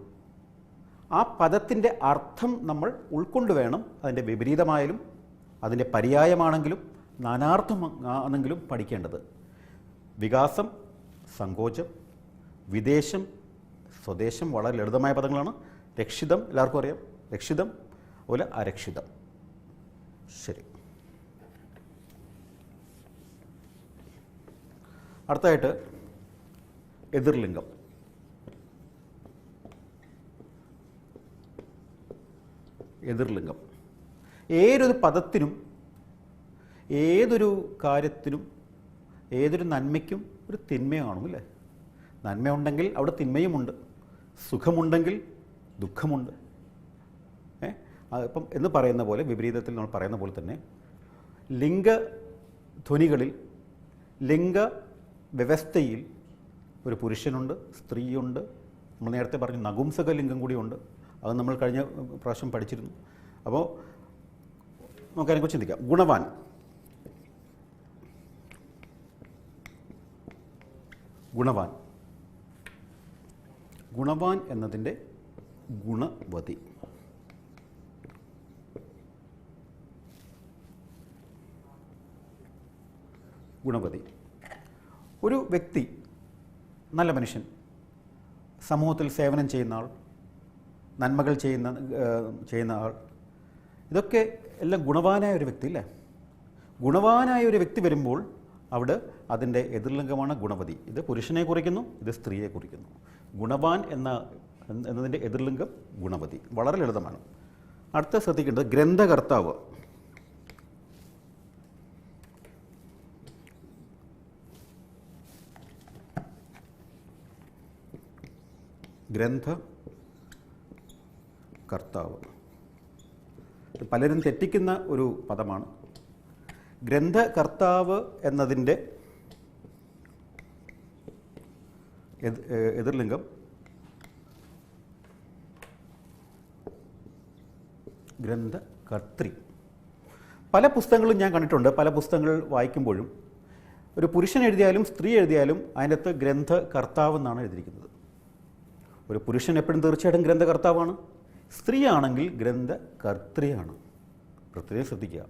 ആ പദത്തിൻ്റെ അർത്ഥം നമ്മൾ ഉൾക്കൊണ്ട് വേണം അതിൻ്റെ വിപരീതമായാലും അതിൻ്റെ പര്യായമാണെങ്കിലും നാനാർത്ഥമാണെങ്കിലും പഠിക്കേണ്ടത്. വികാസം, സങ്കോചം. വിദേശം, സ്വദേശം വളരെ ലളിതമായ പദങ്ങളാണ്. രക്ഷിതം എല്ലാവർക്കും അറിയാം. രക്ഷിതം അതുപോലെ അരക്ഷിതം. ശരി. അടുത്തതായിട്ട് എതിർലിംഗം. എതിർലിംഗം. ഏതൊരു പദത്തിനും ഏതൊരു കാര്യത്തിനും ഏതൊരു നന്മയ്ക്കും ഒരു തിന്മ കാണും അല്ലേ? നന്മയുണ്ടെങ്കിൽ അവിടെ തിന്മയുമുണ്ട്, സുഖമുണ്ടെങ്കിൽ ദുഃഖമുണ്ട്. ഇപ്പം എന്ന് പറയുന്ന പോലെ വിപരീതത്തിൽ നമ്മൾ പറയുന്ന പോലെ തന്നെ ലിംഗധ്വനികളിൽ ലിംഗ വ്യവസ്ഥയിൽ ഒരു പുരുഷനുണ്ട്, സ്ത്രീയുണ്ട്. നമ്മൾ നേരത്തെ പറഞ്ഞു നപുംസക ലിംഗം കൂടിയുണ്ട്. അത് നമ്മൾ കഴിഞ്ഞ പ്രാവശ്യം പഠിച്ചിരുന്നു. അപ്പോൾ നമുക്കതിനെക്കുറിച്ച് ചിന്തിക്കാം. ഗുണവാൻ. ഗുണവാൻ. ഗുണവാൻ എന്നതിൻ്റെ ഗുണവതി. ഗുണവതി. ഒരു വ്യക്തി, നല്ല മനുഷ്യൻ, സമൂഹത്തിൽ സേവനം ചെയ്യുന്ന ആൾ, നന്മകൾ ചെയ്യുന്ന ആൾ, ഇതൊക്കെ എല്ലാം ഗുണവാനായ ഒരു വ്യക്തി അല്ലേ? ഗുണവാനായ ഒരു വ്യക്തി വരുമ്പോൾ അവിടെ അതിൻ്റെ എതിർലിംഗമാണ് ഗുണവതി. ഇത് പുരുഷനെ കുറിക്കുന്നു, ഇത് സ്ത്രീയെ കുറിക്കുന്നു. ഗുണവാൻ എന്നതിൻ്റെ എതിർലിംഗം ഗുണവതി. വളരെ ലളിതമാണ്. അടുത്ത ശ്രദ്ധിക്കേണ്ടത് ഗ്രന്ഥകർത്താവ്. ഗ്രന്ഥകർത്താവ്. പലരും തെറ്റിക്കുന്ന ഒരു പദമാണ്. ഗ്രന്ഥകർത്താവ് എന്നതിൻ്റെ എതിർലിംഗം ഗ്രന്ഥകർത്തൃ. പല പുസ്തകങ്ങളും ഞാൻ കണ്ടിട്ടുണ്ട്. പല പുസ്തകങ്ങൾ വായിക്കുമ്പോഴും ഒരു പുരുഷൻ എഴുതിയാലും സ്ത്രീ എഴുതിയാലും അതിൻ്റെ അകത്ത് ഗ്രന്ഥകർത്താവ് എന്നാണ് എഴുതിയിരിക്കുന്നത്. ഒരു പുരുഷൻ എപ്പോഴും തീർച്ചയായിട്ടും ഗ്രന്ഥകർത്താവാണ്, സ്ത്രീ ആണെങ്കിൽ ഗ്രന്ഥകർത്തൃയാണ്. പ്രത്യേകം ശ്രദ്ധിക്കുക.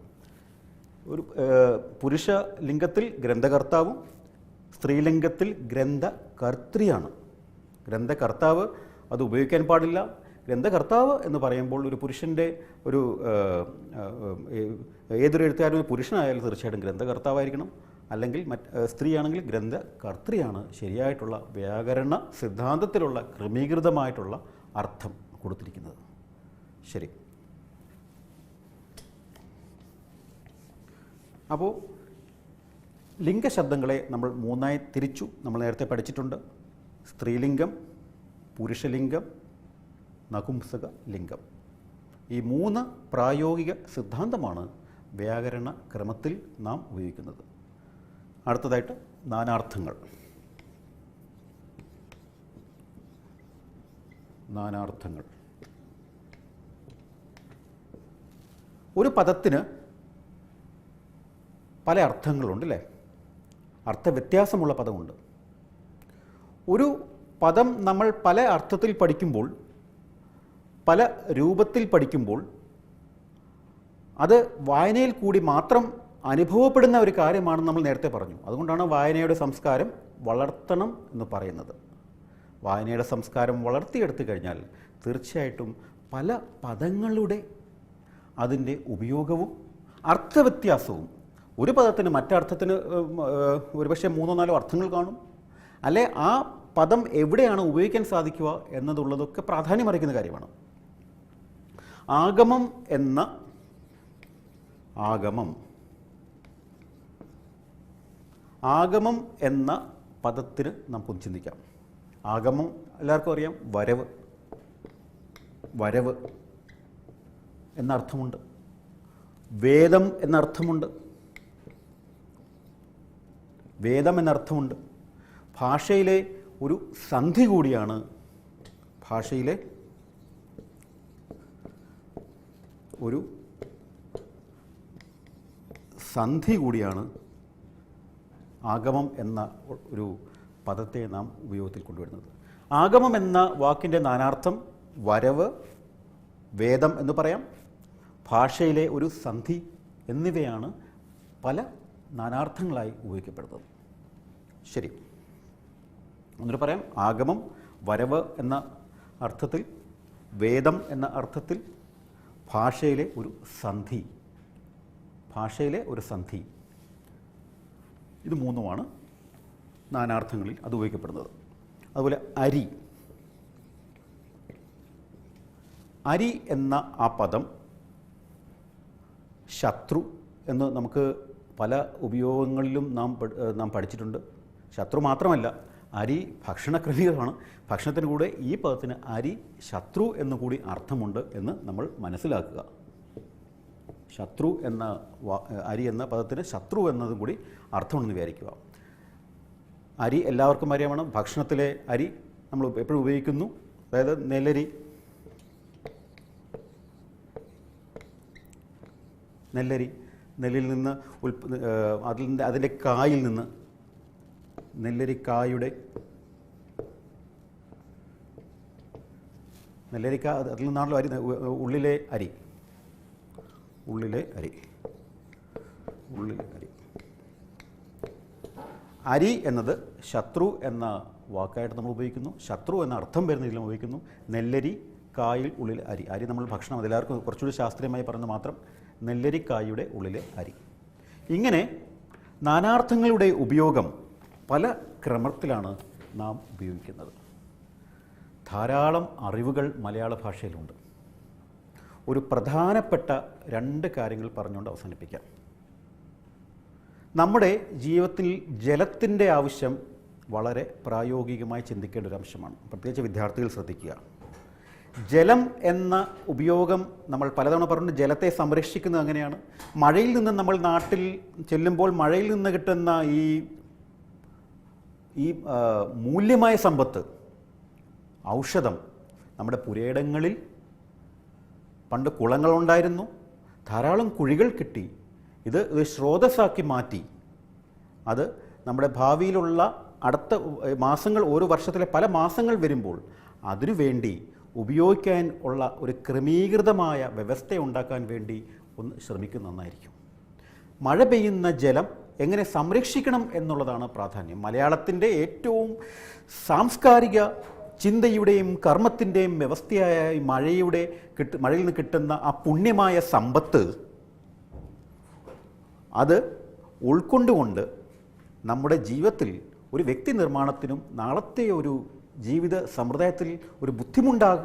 ഒരു പുരുഷ ലിംഗത്തിൽ ഗ്രന്ഥകർത്താവും സ്ത്രീലിംഗത്തിൽ ഗ്രന്ഥകർത്തൃയാണ്. ഗ്രന്ഥകർത്താവ് അത് ഉപയോഗിക്കാൻ പാടില്ല. ഗ്രന്ഥകർത്താവ് എന്ന് പറയുമ്പോൾ ഒരു പുരുഷൻ്റെ ഏതൊരു എഴുത്തുകാരും ഒരു പുരുഷനായാലും തീർച്ചയായിട്ടും ഗ്രന്ഥകർത്താവായിരിക്കണം. അല്ലെങ്കിൽ സ്ത്രീയാണെങ്കിൽ ഗ്രന്ഥകർത്തൃയാണ് ശരിയായിട്ടുള്ള വ്യാകരണ സിദ്ധാന്തത്തിലുള്ള ക്രമീകൃതമായിട്ടുള്ള അർത്ഥം കൊടുത്തിരിക്കുന്നത്. ശരി. അപ്പോൾ ലിംഗശബ്ദങ്ങളെ നമ്മൾ മൂന്നായി തിരിച്ചു. നമ്മൾ നേരത്തെ പഠിച്ചിട്ടുണ്ട്. സ്ത്രീലിംഗം, പുരുഷലിംഗം, നപുംസക ലിംഗം. ഈ 3 പ്രായോഗിക സിദ്ധാന്തമാണ് വ്യാകരണ ക്രമത്തിൽ നാം ഉപയോഗിക്കുന്നത്. അടുത്തതായിട്ട് നാനാർത്ഥങ്ങൾ. നാനാർത്ഥങ്ങൾ. ഒരു പദത്തിന് പല അർത്ഥങ്ങളുണ്ട് അല്ലേ? അർത്ഥവ്യത്യാസമുള്ള പദമുണ്ട്. ഒരു പദം നമ്മൾ പല അർത്ഥത്തിൽ പഠിക്കുമ്പോൾ, പല രൂപത്തിൽ പഠിക്കുമ്പോൾ, അത് വായനയിൽ കൂടി മാത്രം അനുഭവപ്പെടുന്ന ഒരു കാര്യമാണെന്ന് നമ്മൾ നേരത്തെ പറഞ്ഞു. അതുകൊണ്ടാണ് വായനയുടെ സംസ്കാരം വളർത്തണം എന്ന് പറയുന്നത്. വായനയുടെ സംസ്കാരം വളർത്തിയെടുത്തു കഴിഞ്ഞാൽ തീർച്ചയായിട്ടും പല പദങ്ങളുടെ അതിൻ്റെ ഉപയോഗവും അർത്ഥവ്യത്യാസവും, ഒരു പദത്തിന് മറ്റർത്ഥത്തിന് ഒരുപക്ഷെ 3-4 അർത്ഥങ്ങൾ കാണും, അല്ലെ ആ പദം എവിടെയാണ് ഉപയോഗിക്കാൻ സാധിക്കുക എന്നതുള്ളതൊക്കെ പ്രാധാന്യമറിയിക്കുന്ന കാര്യമാണ്. ആഗമം എന്ന പദത്തിന് നമുക്കൊന്ന് ചിന്തിക്കാം. ആഗമം എല്ലാവർക്കും അറിയാം, വരവ് എന്നർത്ഥമുണ്ട്. വേദം എന്നർത്ഥമുണ്ട്. ഭാഷയിലെ ഒരു സന്ധി കൂടിയാണ്. ആഗമം എന്ന ഒരു പദത്തെ നാം ഉപയോഗത്തിൽ കൊണ്ടുവരുന്നത്. ആഗമം എന്ന വാക്കിൻ്റെ നാനാർത്ഥം വരവ്, വേദം എന്ന് പറയാം, ഭാഷയിലെ ഒരു സന്ധി എന്നിവയാണ് പല നാനാർത്ഥങ്ങളായി ഉപയോഗിക്കപ്പെടുന്നത്. ശരി, ഒന്നുകൂടി പറയാം. ആഗമം, വരവ് എന്ന അർത്ഥത്തിൽ, വേദം എന്ന അർത്ഥത്തിൽ, ഭാഷയിലെ ഒരു സന്ധി. ഇത് 3മാണ് നാനാർത്ഥങ്ങളിൽ അത് ഉപയോഗിക്കപ്പെടുന്നത്. അതുപോലെ അരി എന്ന ആ പദം ശത്രു എന്ന് നമുക്ക് പല ഉപയോഗങ്ങളിലും നാം പഠിച്ചിട്ടുണ്ട്. ശത്രു മാത്രമല്ല, അരി ഭക്ഷണക്രമീകരണമാണ്. ഭക്ഷണത്തിന് കൂടെ ഈ പദത്തിന് അരി ശത്രു എന്നുകൂടി അർത്ഥമുണ്ട് എന്ന് നമ്മൾ മനസ്സിലാക്കുക. അരി എന്ന പദത്തിന് ശത്രു എന്നതും കൂടി അർത്ഥമുണ്ടെന്ന് വിചാരിക്കുക. അരി എല്ലാവർക്കും അറിയാമാണ്. ഭക്ഷണത്തിലെ അരി നമ്മൾ എപ്പോഴും ഉപയോഗിക്കുന്നു. അതായത് നെല്ലിൽ നിന്ന് അതിൻ്റെ കായിൽ നിന്ന്, നെല്ലരിക്കായ അതിൽ നിന്നാണല്ലോ ഉള്ളിലെ അരി. അരി എന്നത് ശത്രു എന്ന വാക്കായിട്ട് നമ്മൾ ഉപയോഗിക്കുന്നു. ശത്രു എന്ന അർത്ഥം വരുന്ന ഇതിലും ഉപയോഗിക്കുന്നു. നെല്ലരി, കായിൽ, ഉള്ളിൽ അരി നമ്മൾ ഭക്ഷണം, അതെല്ലാവർക്കും കുറച്ചുകൂടി ശാസ്ത്രീയമായി പറഞ്ഞ് മാത്രം, നെല്ലരിക്കായുടെ ഉള്ളിലെ അരി. ഇങ്ങനെ നാനാർത്ഥങ്ങളുടെ ഉപയോഗം പല ക്രമത്തിലാണ് നാം ഉപയോഗിക്കുന്നത്. ധാരാളം അറിവുകൾ മലയാള ഭാഷയിലുണ്ട്. ഒരു പ്രധാനപ്പെട്ട 2 കാര്യങ്ങൾ പറഞ്ഞുകൊണ്ട് അവസാനിപ്പിക്കാം. നമ്മുടെ ജീവിതത്തിൽ ജലത്തിൻ്റെ ആവശ്യം വളരെ പ്രായോഗികമായി ചിന്തിക്കേണ്ട ഒരു അംശമാണ്. പ്രത്യേകിച്ച് വിദ്യാർത്ഥികൾ ശ്രദ്ധിക്കുക. ജലം എന്ന ഉപയോഗം നമ്മൾ പലതവണ പറഞ്ഞിട്ട് ജലത്തെ സംരക്ഷിക്കുന്നത് അങ്ങനെയാണ്. മഴയിൽ നിന്ന് നമ്മൾ നാട്ടിൽ ചെല്ലുമ്പോൾ മഴയിൽ നിന്ന് കിട്ടുന്ന ഈ മൂല്യമായ സമ്പത്ത്, ഔഷധം, നമ്മുടെ പുരയിടങ്ങളിൽ പണ്ട് കുളങ്ങളുണ്ടായിരുന്നു, ധാരാളം കുഴികൾ കിട്ടി. ഇത് സ്രോതസ്സാക്കി മാറ്റി. അത് നമ്മുടെ ഭാവിയിലുള്ള അടുത്ത മാസങ്ങൾ, ഓരോ വർഷത്തിലെ പല മാസങ്ങൾ വരുമ്പോൾ അതിനുവേണ്ടി ഉപയോഗിക്കാൻ ഉള്ള ഒരു ക്രമീകൃതമായ വ്യവസ്ഥ ഉണ്ടാക്കാൻ വേണ്ടി ഒന്ന് ശ്രമിക്കുന്നത് നന്നായിരിക്കും. മഴ പെയ്യുന്ന ജലം എങ്ങനെ സംരക്ഷിക്കണം എന്നുള്ളതാണ് പ്രാധാന്യം. മലയാളത്തിൻ്റെ ഏറ്റവും സാംസ്കാരിക ചിന്തയുടെയും കർമ്മത്തിൻ്റെയും വ്യവസ്ഥയായ മഴയിൽ നിന്ന് കിട്ടുന്ന ആ പുണ്യമായ സമ്പത്ത്, അത് ഉൾക്കൊണ്ടുകൊണ്ട് നമ്മുടെ ജീവിതത്തിൽ ഒരു വ്യക്തി നിർമ്മാണത്തിനും നാളത്തെ ഒരു ജീവിത സമ്പ്രദായത്തിൽ ഒരു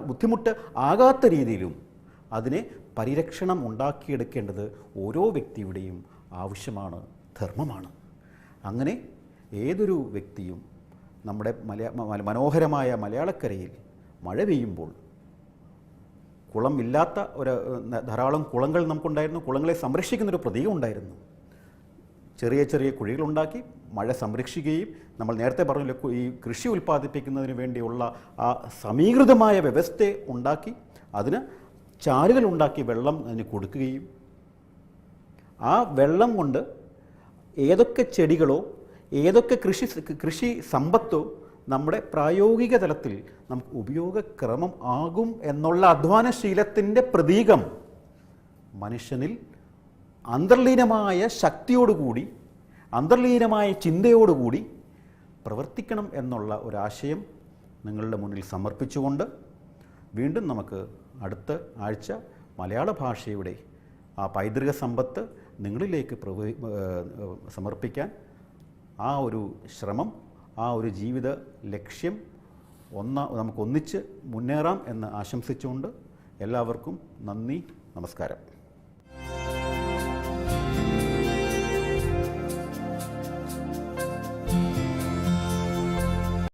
ബുദ്ധിമുട്ട് ആകാത്ത രീതിയിലും അതിനെ പരിരക്ഷണം ഉണ്ടാക്കിയെടുക്കേണ്ടത് ഓരോ വ്യക്തിയുടെയും ആവശ്യമാണ്, ധർമ്മമാണ്. അങ്ങനെ ഏതൊരു വ്യക്തിയും നമ്മുടെ മനോഹരമായ മലയാളക്കരയിൽ മഴ പെയ്യുമ്പോൾ കുളം ഇല്ലാത്ത ധാരാളം കുളങ്ങൾ നമുക്കുണ്ടായിരുന്നു. കുളങ്ങളെ സംരക്ഷിക്കുന്നൊരു പ്രതീകം ഉണ്ടായിരുന്നു. ചെറിയ ചെറിയ കുഴികളുണ്ടാക്കി മഴ സംരക്ഷിക്കുകയും നമ്മൾ നേരത്തെ പറഞ്ഞ ഈ കൃഷി ഉൽപ്പാദിപ്പിക്കുന്നതിന് വേണ്ടിയുള്ള ആ സമീകൃതമായ വ്യവസ്ഥ ഉണ്ടാക്കി അതിന് ചാലുകളുണ്ടാക്കി വെള്ളം അതിന് കൊടുക്കുകയും ആ വെള്ളം കൊണ്ട് ഏതൊക്കെ ചെടികളോ ഏതൊക്കെ കൃഷി സമ്പത്തോ നമ്മുടെ പ്രായോഗിക തലത്തിൽ നമുക്ക് ഉപയോഗക്രമം ആകും എന്നുള്ള അധ്വാനശീലത്തിൻ്റെ പ്രതീകം മനുഷ്യനിൽ അന്തർലീനമായ ശക്തിയോടുകൂടി അന്തർലീനമായ ചിന്തയോടുകൂടി പ്രവർത്തിക്കണം എന്നുള്ള ഒരാശയം നിങ്ങളുടെ മുന്നിൽ സമർപ്പിച്ചുകൊണ്ട് വീണ്ടും നമുക്ക് അടുത്ത ആഴ്ച മലയാള ഭാഷയുടെ ആ പൈതൃക സമ്പത്ത് നിങ്ങളിലേക്ക് സമർപ്പിക്കാൻ ആ ഒരു ശ്രമം, ആ ഒരു ജീവിത ലക്ഷ്യം നമുക്കൊന്നിച്ച് മുന്നേറാം എന്ന് ആശംസിച്ചുകൊണ്ട് എല്ലാവർക്കും നന്ദി, നമസ്കാരം.